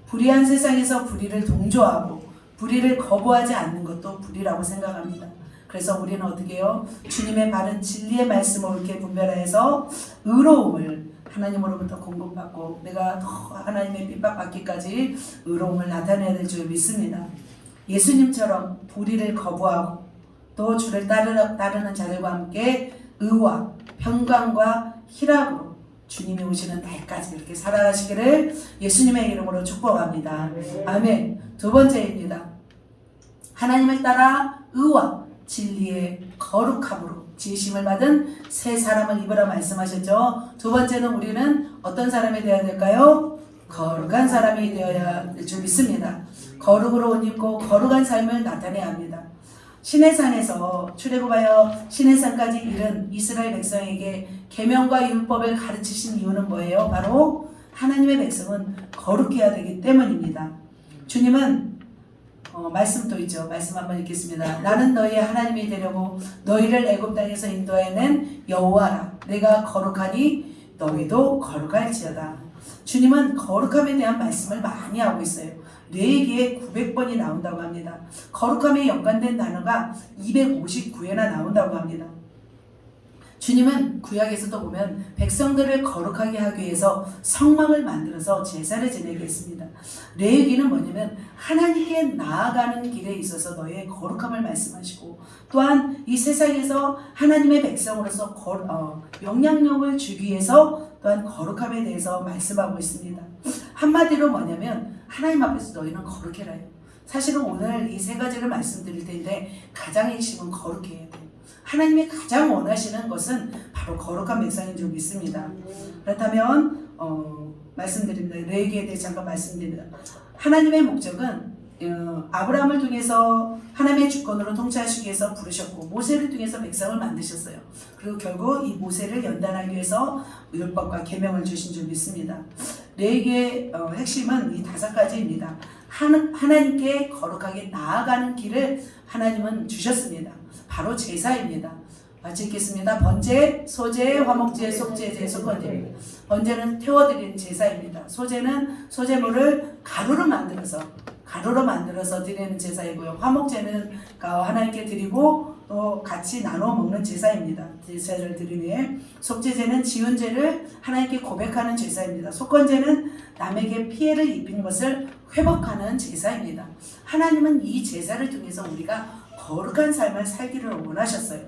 불의한 세상에서 불의를 동조하고 불의를 거부하지 않는 것도 불의라고 생각합니다. 그래서 우리는 어떻게 해요? 주님의 바른 진리의 말씀을 옳게 분별해서 의로움을 하나님으로부터 공급받고 내가 더 하나님의 핍박받기까지 의로움을 나타내야 될 줄 믿습니다. 예수님처럼 불의를 거부하고 또 주를 따르는 자들과 함께 의와 평강과 희락으로 주님이 오시는 날까지 이렇게 살아가시기를 예수님의 이름으로 축복합니다. 아멘. 두 번째입니다. 하나님을 따라 의와 진리의 거룩함으로 지으심을 받은 새 사람을 입으라 말씀하셨죠. 두 번째는 우리는 어떤 사람이 되어야 될까요? 거룩한 사람이 되어야 될 줄 믿습니다. 거룩으로 옷 입고 거룩한 삶을 나타내야 합니다. 시내산에서 출애굽하여 시내산까지 이른 이스라엘 백성에게 계명과 율법을 가르치신 이유는 뭐예요? 바로 하나님의 백성은 거룩해야 되기 때문입니다. 주님은 말씀도 있죠. 말씀 한번 읽겠습니다. 나는 너희의 하나님이 되려고 너희를 애굽 땅에서 인도해낸 여호와라. 내가 거룩하니 너희도 거룩할지어다. 주님은 거룩함에 대한 말씀을 많이 하고 있어요. 레위기에 900번이 나온다고 합니다. 거룩함에 연관된 단어가 259회나 나온다고 합니다. 주님은 구약에서도 보면 백성들을 거룩하게 하기 위해서 성막을 만들어서 제사를 지내게 했습니다. 레위기는 뭐냐면 하나님께 나아가는 길에 있어서 너의 거룩함을 말씀하시고 또한 이 세상에서 하나님의 백성으로서 영향력을 주기 위해서 또한 거룩함에 대해서 말씀하고 있습니다. 한마디로 뭐냐면 하나님 앞에서 너희는 거룩해라요. 사실은 오늘 이 세 가지를 말씀드릴 텐데 가장 핵심은 거룩해야 돼요. 하나님이 가장 원하시는 것은 바로 거룩한 백성인 줄 믿습니다. 그렇다면 말씀드립니다. 레위기에 대해 잠깐 말씀드립니다. 하나님의 목적은 아브라함을 통해서 하나님의 주권으로 통치하시기 위해서 부르셨고 모세를 통해서 백성을 만드셨어요. 그리고 결국 이 모세를 연단하기 위해서 율법과 계명을 주신 줄 믿습니다. 레위기의 핵심은 이 5가지입니다. 하나님께 거룩하게 나아가는 길을 하나님은 주셨습니다. 바로 제사입니다. 같이 읽겠습니다. 번제, 소제, 화목제, 속제제, 속건제입니다. 번제는 태워드리는 제사입니다. 소제는 소제물을 가루로 만들어서 드리는 제사이고요. 화목제는 하나님께 드리고 또 같이 나눠 먹는 제사입니다. 제사를 드리며 속죄제는 지은 죄를 하나님께 고백하는 제사입니다. 속건제는 남에게 피해를 입힌 것을 회복하는 제사입니다. 하나님은 이 제사를 통해서 우리가 거룩한 삶을 살기를 원하셨어요.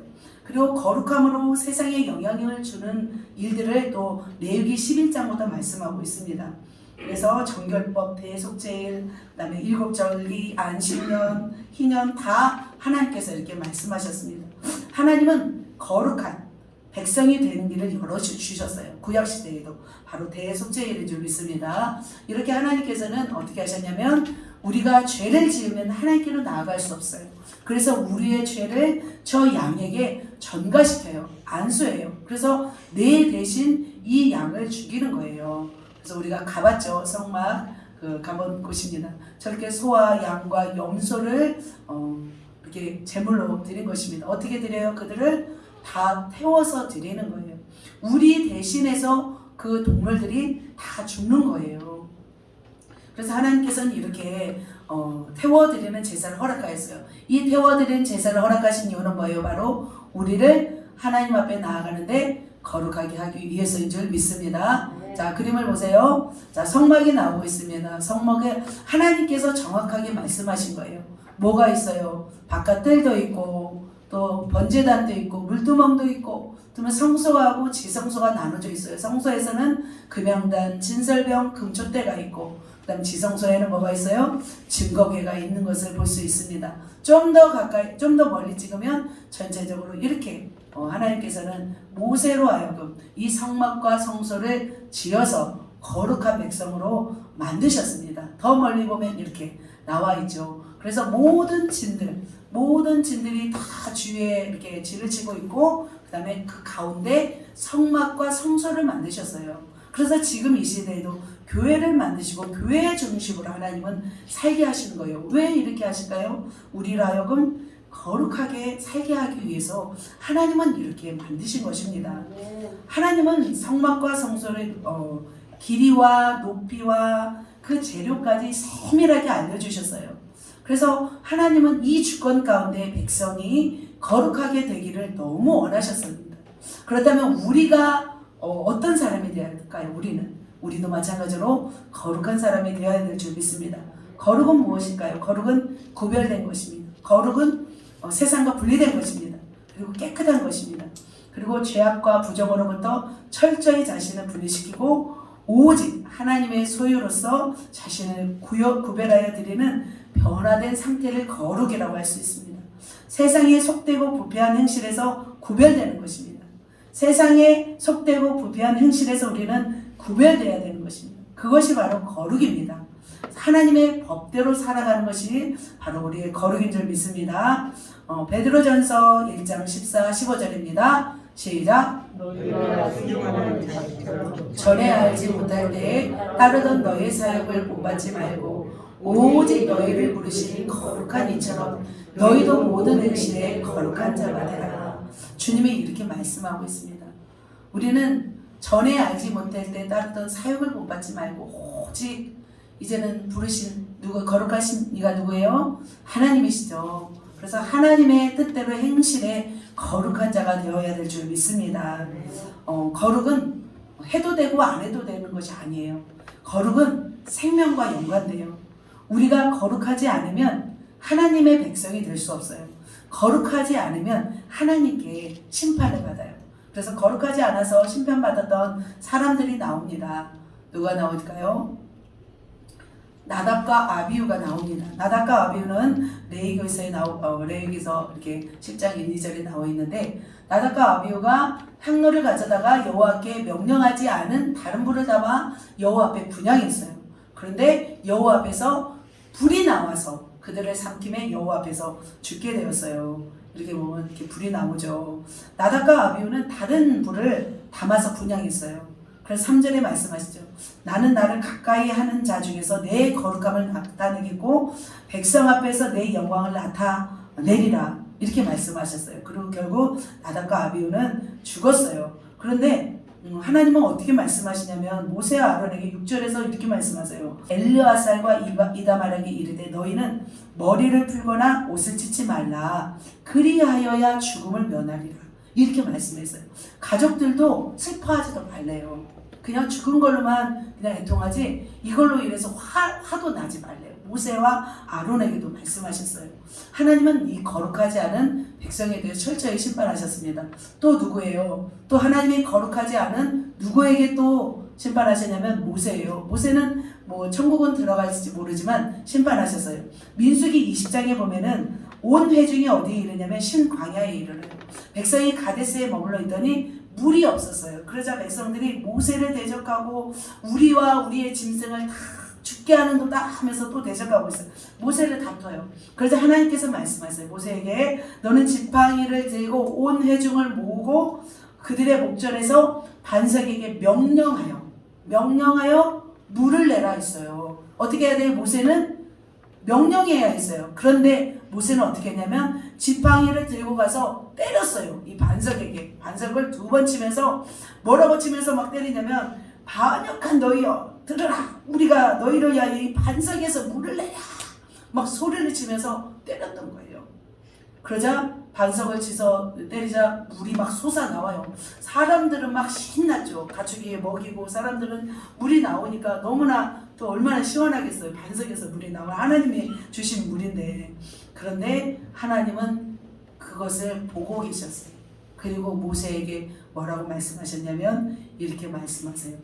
그리고 거룩함으로 세상에 영향을 주는 일들을 또 레위기 11장부터 말씀하고 있습니다. 그래서 정결법, 대속제일, 그다음에 일곱절기, 안식년, 희년 다 하나님께서 이렇게 말씀하셨습니다. 하나님은 거룩한 백성이 되는 길을 열어주셨어요. 구약시대에도 바로 대속제일인 줄 믿습니다. 이렇게 하나님께서는 어떻게 하셨냐면 우리가 죄를 지으면 하나님께로 나아갈 수 없어요. 그래서 우리의 죄를 저 양에게 전가시켜요. 안수해요. 그래서 내 대신 이 양을 죽이는 거예요. 그래서 우리가 가봤죠. 성막 가본 곳입니다. 저렇게 소와 양과 염소를 이렇게 제물로 드린 것입니다. 어떻게 드려요? 그들을 다 태워서 드리는 거예요. 우리 대신해서 그 동물들이 다 죽는 거예요. 그래서 하나님께서는 이렇게 태워드리는 제사를 허락하였어요. 이 태워드리는 제사를 허락하신 이유는 뭐예요? 바로 우리를 하나님 앞에 나아가는데 거룩하게 하기 위해서인 줄 믿습니다. 자, 그림을 보세요. 자, 성막이 나오고 있습니다. 성막에 하나님께서 정확하게 말씀하신 거예요. 뭐가 있어요? 바깥뜰도 있고 또 번제단도 있고 물두멍도 있고 또 성소하고 지성소가 나눠져 있어요. 성소에서는 금양단, 진설병, 금촛대가 있고 그다음 지성소에는 뭐가 있어요? 증거궤가 있는 것을 볼 수 있습니다. 좀 더 가까이, 좀 더 멀리 찍으면 전체적으로 이렇게 하나님께서는 모세로 하여금 이 성막과 성소를 지어서 거룩한 백성으로 만드셨습니다. 더 멀리 보면 이렇게 나와 있죠. 그래서 모든 진들이 다 주위에 이렇게 진을 치고 있고 그 다음에 그 가운데 성막과 성소를 만드셨어요. 그래서 지금 이 시대에도 교회를 만드시고 교회의 중심으로 하나님은 살게 하시는 거예요. 왜 이렇게 하실까요? 우리로 하여금 거룩하게 살게 하기 위해서 하나님은 이렇게 만드신 것입니다. 하나님은 성막과 성소를 길이와 높이와 그 재료까지 세밀하게 알려주셨어요. 그래서 하나님은 이 주권 가운데 백성이 거룩하게 되기를 너무 원하셨습니다. 그렇다면 우리가 어떤 사람이 되어야 할까요? 우리도 마찬가지로 거룩한 사람이 되어야 될 줄 믿습니다. 거룩은 무엇일까요? 거룩은 구별된 것입니다. 거룩은 세상과 분리된 것입니다. 그리고 깨끗한 것입니다. 그리고 죄악과 부정으로부터 철저히 자신을 분리시키고 오직 하나님의 소유로서 자신을 구별하여 드리는 변화된 상태를 거룩이라고 할 수 있습니다. 세상에 속되고 부패한 행실에서 구별되는 것입니다. 세상에 속되고 부패한 행실에서 우리는 구별되어야 되는 것입니다. 그것이 바로 거룩입니다. 하나님의 법대로 살아가는 것이 바로 우리의 거룩인 줄 믿습니다. 베드로전서 1장 14, 15절입니다. 시작. 전에 알지 못할 때에 따르던 너의 사역을 본받지 말고 오직 너희를 부르신 거룩한 이처럼 너희도 모든 행실에 거룩한 자가 되라. 주님이 이렇게 말씀하고 있습니다. 우리는 전에 알지 못할 때 따르던 사역을 본받지 말고 오직 이제는 부르신 거룩하신 이가 누구예요? 하나님이시죠. 그래서 하나님의 뜻대로 행실에 거룩한 자가 되어야 될 줄 믿습니다. 거룩은 해도 되고 안 해도 되는 것이 아니에요. 거룩은 생명과 연관돼요. 우리가 거룩하지 않으면 하나님의 백성이 될 수 없어요. 거룩하지 않으면 하나님께 심판을 받아요. 그래서 거룩하지 않아서 심판받았던 사람들이 나옵니다. 누가 나올까요? 나답과 아비후가 나옵니다. 나답과 아비후는 레위기서 이렇게 10장 1, 2절에 나와 있는데 나답과 아비후가 향로를 가져다가 여호와께 명령하지 않은 다른 불을 담아 여호와 앞에 분향했어요. 그런데 여호와 앞에서 불이 나와서 그들을 삼킴에 여호와 앞에서 죽게 되었어요. 이렇게 보면 이렇게 불이 나오죠. 나답과 아비후는 다른 불을 담아서 분향했어요. 그래서 3절에 말씀하시죠. 나는 나를 가까이 하는 자 중에서 내 거룩함을 나타내겠고 백성 앞에서 내 영광을 나타내리라. 이렇게 말씀하셨어요. 그리고 결국 나답과 아비후는 죽었어요. 그런데 하나님은 어떻게 말씀하시냐면 모세와 아론에게 6절에서 이렇게 말씀하세요. 엘르아살과 이다말에게 이르되 너희는 머리를 풀거나 옷을 찢지 말라. 그리하여야 죽음을 면하리라. 이렇게 말씀했어요. 가족들도 슬퍼하지도 말래요. 그냥 죽은 걸로만 그냥 애통하지 이걸로 인해서 화도 나지 말래요. 모세와 아론에게도 말씀하셨어요. 하나님은 이 거룩하지 않은 백성에 대해 철저히 심판하셨습니다. 또 누구예요? 또 하나님이 거룩하지 않은 누구에게 또 심판하셨냐면 모세예요. 모세는 뭐 천국은 들어갈지 모르지만 심판하셨어요. 민수기 20장에 보면은 온 회중이 어디에 이르냐면 신광야에 이르러요. 백성이 가데스에 머물러 있더니 물이 없었어요. 그러자 백성들이 모세를 대적하고 우리와 우리의 짐승을 다 죽게 하는도다 하면서 또 대적하고 있어요. 모세를 다퉈요. 그래서 하나님께서 말씀하세요. 모세에게 너는 지팡이를 들고 온 회중을 모으고 그들의 목전에서 반석에게 명령하여 물을 내라 했어요. 어떻게 해야 돼요? 모세는 명령해야 했어요. 그런데 모세는 어떻게 했냐면 지팡이를 들고 가서 때렸어요. 이 반석에게. 반석을 2번 치면서 뭐라고 치면서 막 때리냐면 반역한 너희여 들으라. 우리가 너희를 위하여 이 반석에서 물을 내라. 막 소리를 치면서 때렸던 거예요. 그러자 반석을 치서 때리자 물이 막 솟아나와요. 사람들은 막 신났죠. 가축이 먹이고 사람들은 물이 나오니까 너무나 또 얼마나 시원하겠어요. 반석에서 물이 나와. 하나님이 주신 물인데. 그런데 하나님은 그것을 보고 계셨어요. 그리고 모세에게 뭐라고 말씀하셨냐면 이렇게 말씀하세요.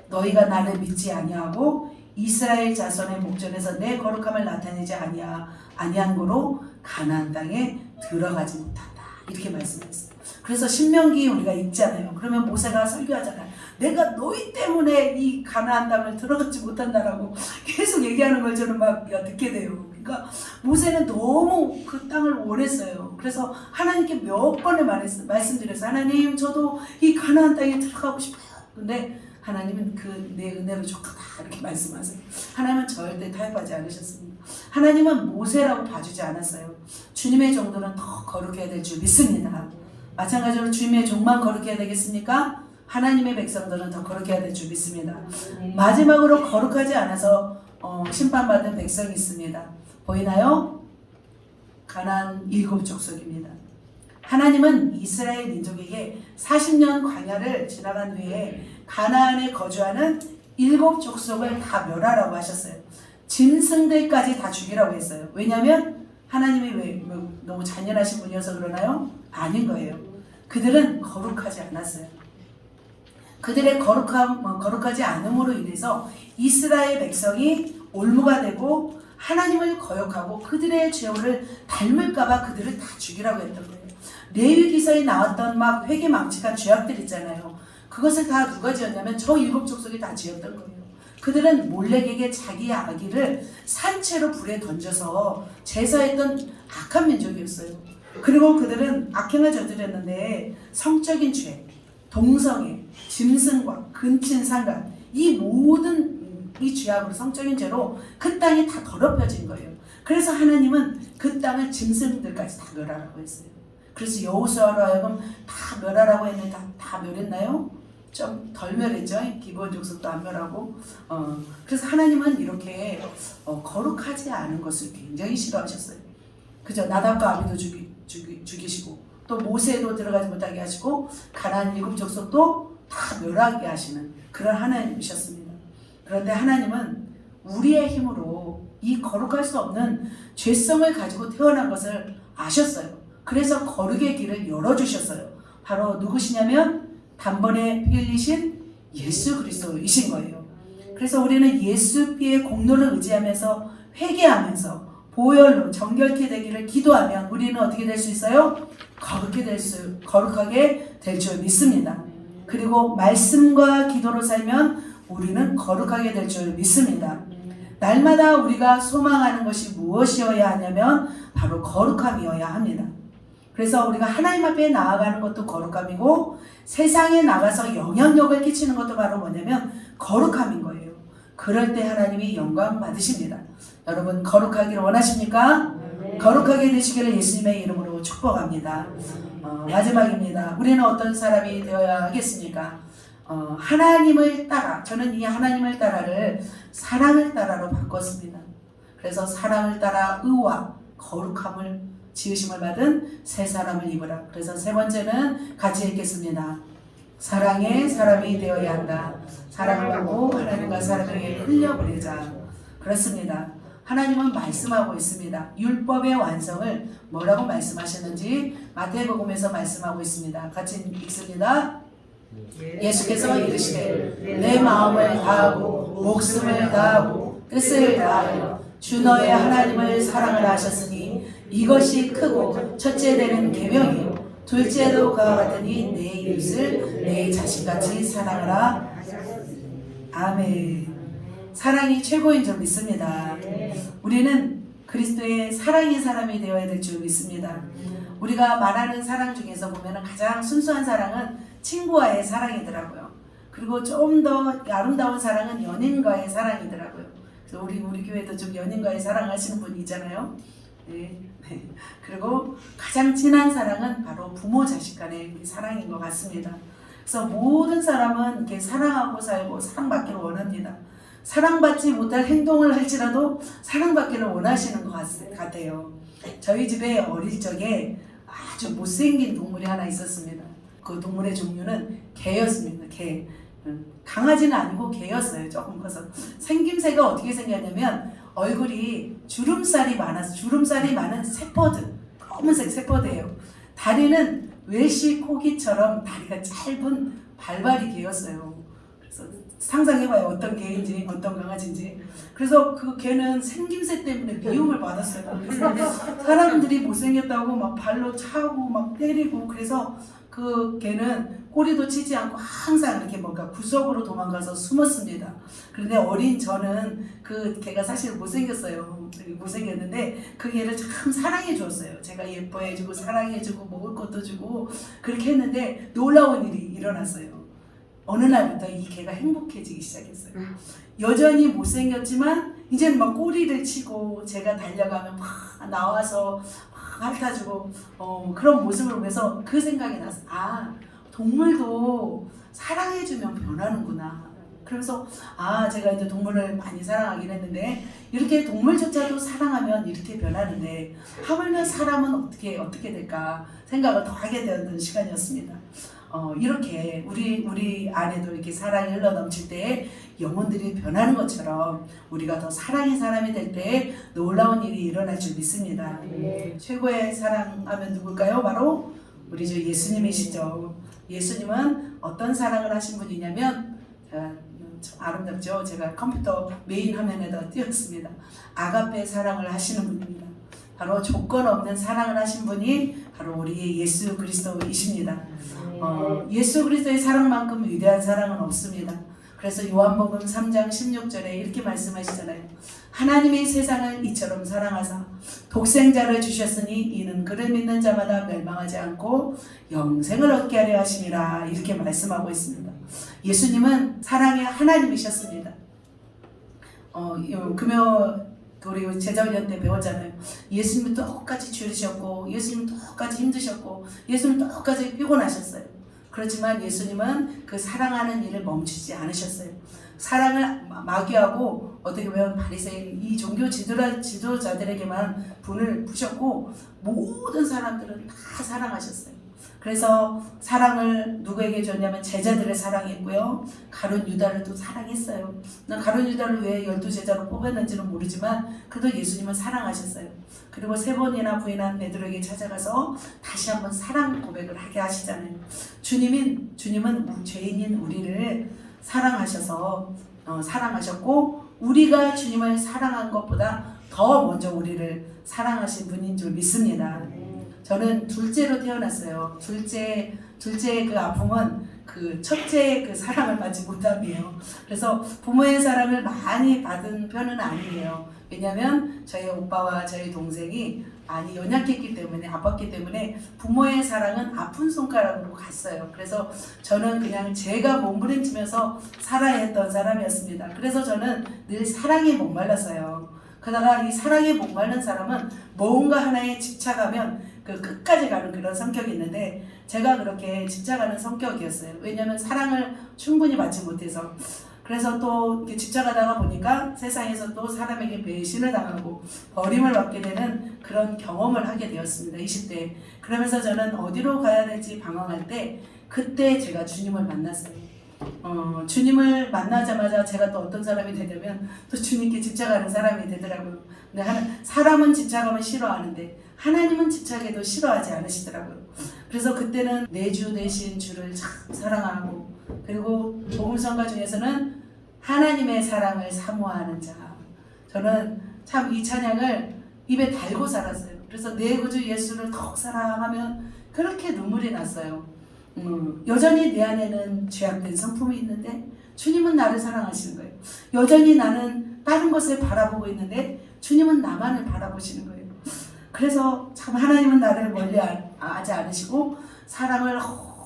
너희가 나를 믿지 아니하고 이스라엘 자손의 목전에서 내 거룩함을 나타내지 아니한 거로 가나안 땅에 들어가지 못한다. 이렇게 말씀했어요. 그래서 신명기 우리가 읽잖아요. 그러면 모세가 설교하잖아요. 내가 너희 때문에 이 가나안 땅을 들어가지 못한다라고 계속 얘기하는 걸 저는 막 듣게 돼요. 그러니까 모세는 너무 그 땅을 원했어요. 그래서 하나님께 몇 번을 말씀드렸어요. 하나님, 저도 이 가나안 땅에 들어가고 싶어요. 근데 하나님은 내 은혜로 족하다 이렇게 말씀하세요. 하나님은 절대 타협하지 않으셨습니다. 하나님은 모세라고 봐주지 않았어요. 주님의 종들은 더 거룩해야 될 줄 믿습니다. 마찬가지로 주님의 종만 거룩해야 되겠습니까? 하나님의 백성들은 더 거룩해야 될 줄 믿습니다. 마지막으로 거룩하지 않아서 심판받은 백성이 있습니다. 보이나요? 가나안 7족속입니다. 하나님은 이스라엘 민족에게 40년 광야를 지나간 후에 가나안에 거주하는 7족속을 다 멸하라고 하셨어요. 짐승들까지 다 죽이라고 했어요. 왜냐하면 하나님이 왜 너무 잔인하신 분이어서 그러나요? 아닌 거예요. 그들은 거룩하지 않았어요. 그들의 거룩하지 않음으로 인해서 이스라엘 백성이 올무가 되고 하나님을 거역하고 그들의 죄를 닮을까봐 그들을 다 죽이라고 했던 거예요. 레위기서에 나왔던 막 회개망측한 죄악들 있잖아요. 그것을 다 누가 지었냐면 저 7족속이 다 지었던 거예요. 그들은 몰렉에게 자기의 아기를 산채로 불에 던져서 제사했던 악한 민족이었어요. 그리고 그들은 악행을 저질렀는데 성적인 죄, 동성애, 짐승과 근친상간 이 모든 이 죄악으로 성적인 죄로 그 땅이 다 더럽혀진 거예요. 그래서 하나님은 그 땅을 짐승들까지 다 멸하라고 했어요. 그래서 여호수아로 하여금 다 멸하라고 했는데 다 멸했나요? 좀 덜 멸했죠. 기본 족속도 안 멸하고. 그래서 하나님은 이렇게 거룩하지 않은 것을 굉장히 싫어하셨어요. 그죠? 나답과 아비도 죽이시고 또 모세도 들어가지 못하게 하시고 가나안 7족속도 다 멸하게 하시는 그런 하나님이셨습니다. 그런데 하나님은 우리의 힘으로 이 거룩할 수 없는 죄성을 가지고 태어난 것을 아셨어요. 그래서 거룩의 길을 열어주셨어요. 바로 누구시냐면 단번에 피 흘리신 예수 그리스도이신 거예요. 그래서 우리는 예수 피의 공로를 의지하면서 회개하면서 보혈로 정결케 되기를 기도하면 우리는 어떻게 될 수 있어요? 거룩하게 될 줄 믿습니다. 그리고 말씀과 기도로 살면 우리는 거룩하게 될 줄 믿습니다. 날마다 우리가 소망하는 것이 무엇이어야 하냐면 바로 거룩함이어야 합니다. 그래서 우리가 하나님 앞에 나아가는 것도 거룩함이고 세상에 나가서 영향력을 끼치는 것도 바로 뭐냐면 거룩함인 거예요. 그럴 때 하나님이 영광 받으십니다. 여러분 거룩하기를 원하십니까? 네. 거룩하게 되시기를 예수님의 이름으로 축복합니다. 마지막입니다. 우리는 어떤 사람이 되어야 하겠습니까? 하나님을 따라, 저는 이 하나님을 따라를 사랑을 따라로 바꿨습니다. 그래서 사랑을 따라 의와 거룩함을 지으심을 받은 새 사람을 입으라. 그래서 세 번째는 같이 읽겠습니다. 사랑의 사람이 되어야 한다. 사랑을 하고 하나님과 사람에게 흘려보내자. 그렇습니다. 하나님은 말씀하고 있습니다. 율법의 완성을 뭐라고 말씀하셨는지 마태복음에서 말씀하고 있습니다. 같이 읽습니다. 예수께서 이르시되 내 마음을 다하고 목숨을 다하고 뜻을 다하여 주 너의 하나님을 사랑을 하셨으니 이것이 크고 첫째 되는 계명이요 둘째도 그와 같으니 내 이웃을 내 자신같이 사랑하라. 아멘. 사랑이 최고인 줄 믿습니다. 우리는 그리스도의 사랑의 사람이 되어야 될 줄 믿습니다. 우리가 말하는 사랑 중에서 보면 가장 순수한 사랑은 친구와의 사랑이더라고요. 그리고 좀 더 아름다운 사랑은 연인과의 사랑이더라고요. 그래서 우리 교회도 좀 연인과의 사랑하시는 분이 있잖아요. 네. 그리고 가장 진한 사랑은 바로 부모 자식 간의 사랑인 것 같습니다. 그래서 모든 사람은 이렇게 사랑하고 살고 사랑받기를 원합니다. 사랑받지 못할 행동을 할지라도 사랑받기를 원하시는 것 같아요. 저희 집에 어릴 적에 아주 못생긴 동물이 하나 있었습니다. 그 동물의 종류는 개였습니다. 개. 강아지는 아니고 개였어요. 조금 커서. 생김새가 어떻게 생겼냐면 얼굴이 주름살이 많은 세퍼드, 검은색 세퍼드예요. 다리는 웰시 코기처럼 다리가 짧은 발발이 개였어요. 그래서 상상해봐요. 어떤 개인지 어떤 강아지인지. 그래서 그 개는 생김새 때문에 미움을 받았어요. 그래서 사람들이 못생겼다고 막 발로 차고 막 때리고, 그래서 그 개는 꼬리도 치지 않고 항상 이렇게 뭔가 구석으로 도망가서 숨었습니다. 그런데 어린 저는 그 개가 사실 못생겼어요. 못생겼는데 그 개를 참 사랑해 주었어요. 제가 예뻐해주고 사랑해주고 먹을 것도 주고 그렇게 했는데 놀라운 일이 일어났어요. 어느 날부터 이 개가 행복해지기 시작했어요. 여전히 못생겼지만 이제는 막 꼬리를 치고 제가 달려가면 막 나와서 막 핥아주고 그런 모습을 보면서 그 생각이 났어요. 아, 동물도 사랑해주면 변하는구나. 그래서 제가 이제 동물을 많이 사랑하긴 했는데 이렇게 동물조차도 사랑하면 이렇게 변하는데 하물며 사람은 어떻게 될까 생각을 더 하게 되었던 시간이었습니다. 이렇게 우리 안에도 이렇게 사랑이 흘러넘칠 때 영혼들이 변하는 것처럼 우리가 더 사랑의 사람이 될 때 놀라운 일이 일어날 줄 믿습니다. 최고의 사랑하면 누굴까요? 바로 우리 주 예수님이시죠. 예수님은 어떤 사랑을 하신 분이냐면 참 아름답죠. 제가 컴퓨터 메인 화면에다 띄웠습니다. 아가페 사랑을 하시는 분입니다. 바로 조건 없는 사랑을 하신 분이 바로 우리의 예수 그리스도이십니다. 예수 그리스도의 사랑만큼 위대한 사랑은 없습니다. 그래서 요한복음 3장 16절에 이렇게 말씀하시잖아요. 하나님이 세상을 이처럼 사랑하사 독생자를 주셨으니 이는 그를 믿는 자마다 멸망하지 않고 영생을 얻게 하려 하심이라, 이렇게 말씀하고 있습니다. 예수님은 사랑의 하나님이셨습니다. 우리 제자훈련 때 배웠잖아요. 예수님은 똑같이 줄이셨고 예수님은 똑같이 힘드셨고 예수님은 똑같이 피곤하셨어요. 그렇지만 예수님은 그 사랑하는 일을 멈추지 않으셨어요. 사랑을 마귀하고 어떻게 보면 바리새인 이 종교 지도자들에게만 분을 푸셨고 모든 사람들은 다 사랑하셨어요. 그래서 사랑을 누구에게 줬냐면 제자들을 사랑했고요. 가룟 유다를 또 사랑했어요. 가룟 유다를 왜 12제자로 뽑았는지는 모르지만 그래도 예수님은 사랑하셨어요. 그리고 3번이나 부인한 베드로에게 찾아가서 다시 한번 사랑 고백을 하게 하시잖아요. 주님은 죄인인 우리를 사랑하셔서 사랑하셨고 우리가 주님을 사랑한 것보다 더 먼저 우리를 사랑하신 분인 줄 믿습니다. 저는 둘째로 태어났어요. 둘째 그 아픔은 그 첫째의 그 사랑을 받지 못함이에요. 그래서 부모의 사랑을 많이 받은 편은 아니에요. 왜냐하면 저희 오빠와 저희 동생이 많이 연약했기 때문에, 아팠기 때문에 부모의 사랑은 아픈 손가락으로 갔어요. 그래서 저는 그냥 제가 몸부림치면서 살아야 했던 사람이었습니다. 그래서 저는 늘 사랑에 목말랐어요. 그러다가 이 사랑에 목마른 사람은 뭔가 하나에 집착하면 그 끝까지 가는 그런 성격이 있는데 제가 그렇게 집착하는 성격이었어요. 왜냐하면 사랑을 충분히 받지 못해서. 그래서 또 이렇게 집착하다가 보니까 세상에서 또 사람에게 배신을 당하고 버림을 받게 되는 그런 경험을 하게 되었습니다. 20대에. 그러면서 저는 어디로 가야 될지 방황할 때 그때 제가 주님을 만났어요. 주님을 만나자마자 제가 또 어떤 사람이 되냐면 또 주님께 집착하는 사람이 되더라고요. 근데 사람은 집착하면 싫어하는데 하나님은 집착해도 싫어하지 않으시더라고요. 그래서 그때는 내 주 되신 주를 참 사랑하고, 그리고 복음성가 중에서는 하나님의 사랑을 사모하는 자. 저는 참 이 찬양을 입에 달고 살았어요. 그래서 내 구주 예수를 더욱 사랑하면 그렇게 눈물이 났어요. 여전히 내 안에는 죄악된 성품이 있는데 주님은 나를 사랑하시는 거예요. 여전히 나는 다른 것을 바라보고 있는데 주님은 나만을 바라보시는 거예요. 그래서 참 하나님은 나를 멀리하지 않으시고 사랑을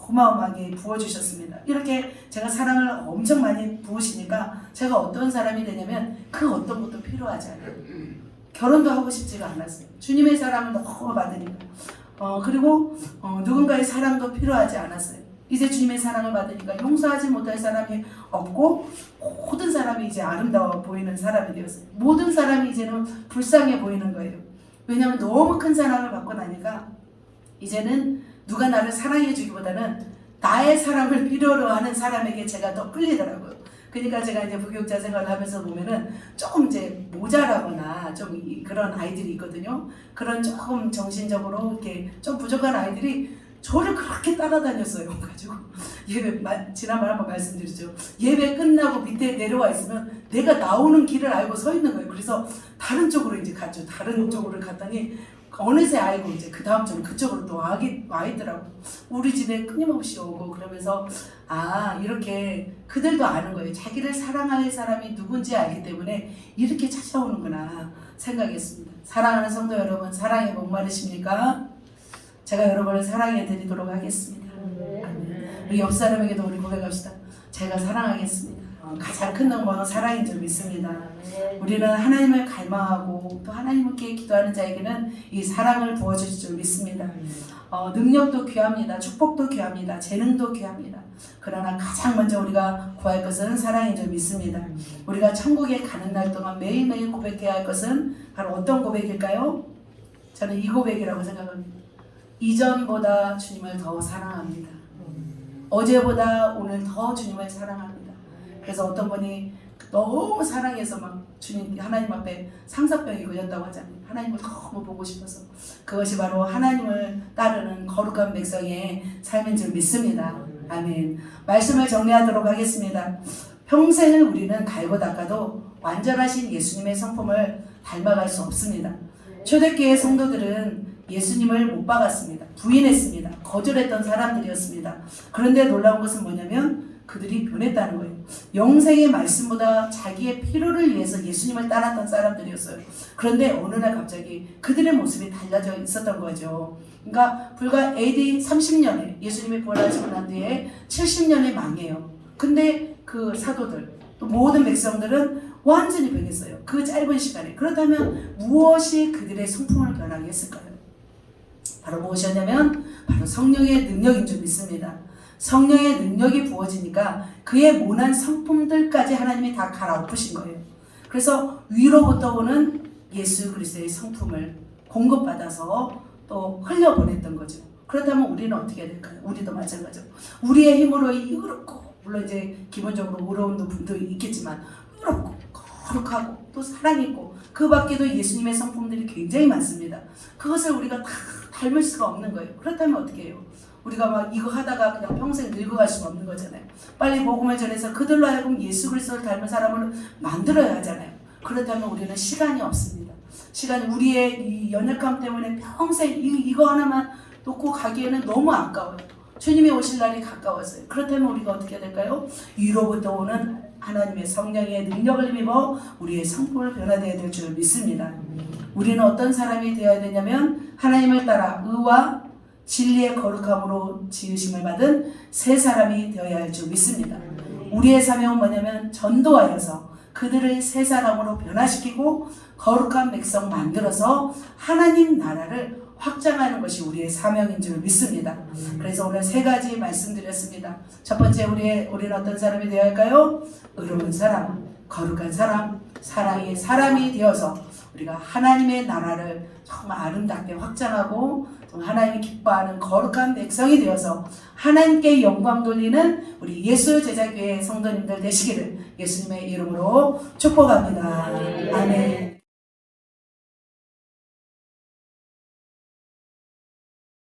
어마어마하게 부어주셨습니다. 이렇게 제가 사랑을 엄청 많이 부으시니까 제가 어떤 사람이 되냐면 그 어떤 것도 필요하지 않아요. 결혼도 하고 싶지가 않았어요. 주님의 사랑을 너무 받으니까. 그리고 누군가의 사랑도 필요하지 않았어요. 이제 주님의 사랑을 받으니까 용서하지 못할 사람이 없고 모든 사람이 이제 아름다워 보이는 사람이 되었어요. 모든 사람이 이제는 불쌍해 보이는 거예요. 왜냐하면 너무 큰 사랑을 받고 나니까 이제는 누가 나를 사랑해 주기보다는 나의 사랑을 필요로 하는 사람에게 제가 더 끌리더라고요. 그러니까 제가 이제 부교육자 생활을 하면서 보면은 조금 이제 모자라거나 좀 그런 아이들이 있거든요. 그런 조금 정신적으로 이렇게 좀 부족한 아이들이 저를 그렇게 따라다녔어요. 가지고 예배 지난번에 한번 말씀드렸죠. 예배 끝나고 밑에 내려와 있으면 내가 나오는 길을 알고 서 있는 거예요. 그래서 다른 쪽으로 이제 갔죠. 다른 쪽으로 갔더니 어느새 알고 이제 그 다음 주는 그쪽으로 또 와 있더라고. 우리 집에 끊임없이 오고 그러면서 이렇게 그들도 아는 거예요. 자기를 사랑할 사람이 누군지 알기 때문에 이렇게 찾아오는구나 생각했습니다. 사랑하는 성도 여러분, 사랑에 목마르십니까? 제가 여러분을 사랑해 드리도록 하겠습니다. 우리 옆 사람에게도 우리 고백합시다. 제가 사랑하겠습니다. 가장 큰 영광은 사랑인 줄 믿습니다. 우리는 하나님을 갈망하고 또 하나님께 기도하는 자에게는 이 사랑을 부어주실 줄 믿습니다. 능력도 귀합니다. 축복도 귀합니다. 재능도 귀합니다. 그러나 가장 먼저 우리가 구할 것은 사랑인 줄 믿습니다. 우리가 천국에 가는 날 동안 매일매일 고백해야 할 것은 바로 어떤 고백일까요? 저는 이 고백이라고 생각합니다. 이전보다 주님을 더 사랑합니다. 어제보다 오늘 더 주님을 사랑합니다. 그래서 어떤 분이 너무 사랑해서 막 주님 하나님 앞에 상사병이 걸렸다고 하잖아요. 하나님을 너무 보고 싶어서. 그것이 바로 하나님을 따르는 거룩한 백성의 삶인 줄 믿습니다. 아멘. 말씀을 정리하도록 하겠습니다. 평생을 우리는 갈고 닦아도 완전하신 예수님의 성품을 닮아갈 수 없습니다. 초대교회 성도들은 예수님을 못 박았습니다. 부인했습니다. 거절했던 사람들이었습니다. 그런데 놀라운 것은 뭐냐면 그들이 변했다는 거예요. 영생의 말씀보다 자기의 필요를 위해서 예수님을 따랐던 사람들이었어요. 그런데 어느 날 갑자기 그들의 모습이 달라져 있었던 거죠. 그러니까 불과 AD 30년에 예수님이 부활하시고 난 뒤에 70년이 망해요. 근데 그 사도들 또 모든 백성들은 완전히 변했어요. 그 짧은 시간에. 그렇다면 무엇이 그들의 성품을 변하게 했을까요? 바로 무엇이었냐면 바로 성령의 능력인 줄 믿습니다. 성령의 능력이 부어지니까 그의 모난 성품들까지 하나님이 다 갈아엎으신 거예요. 그래서 위로부터 오는 예수 그리스도의 성품을 공급받아서 또 흘려보냈던 거죠. 그렇다면 우리는 어떻게 해야 될까요? 우리도 마찬가지로 우리의 힘으로 의롭고, 물론 이제 기본적으로 의로운 분도 있겠지만 의롭고 거룩하고 또 사랑 있고 그 밖에도 예수님의 성품들이 굉장히 많습니다. 그것을 우리가 다 닮을 수가 없는 거예요. 그렇다면 어떻게 해요? 우리가 막 이거 하다가 그냥 평생 늙어갈 수가 없는 거잖아요. 빨리 복음을 전해서 그들로 하여금 예수 그리스도를 닮은 사람을 만들어야 하잖아요. 그렇다면 우리는 시간이 없습니다. 시간이 우리의 이 연약함 때문에 평생 이거 하나만 놓고 가기에는 너무 아까워요. 주님이 오실 날이 가까웠어요. 그렇다면 우리가 어떻게 해야 될까요? 위로부터 오는 하나님의 성령의 능력을 힘입어 우리의 성품을 변화되어야 될 줄 믿습니다. 우리는 어떤 사람이 되어야 되냐면 하나님을 따라 의와 진리의 거룩함으로 지으심을 받은 새 사람이 되어야 할 줄 믿습니다. 우리의 사명은 뭐냐면 전도하여서 그들을 새 사람으로 변화시키고 거룩한 백성 만들어서 하나님 나라를 확장하는 것이 우리의 사명인 줄 믿습니다. 그래서 오늘 세 가지 말씀드렸습니다. 첫 번째, 우리는 어떤 사람이 되어야 할까요? 의로운 사람, 거룩한 사람, 사랑의 사람이 되어서 우리가 하나님의 나라를 정말 아름답게 확장하고 하나님이 기뻐하는 거룩한 백성이 되어서 하나님께 영광 돌리는 우리 예수 제자교회 성도님들 되시기를 예수님의 이름으로 축복합니다. 아멘.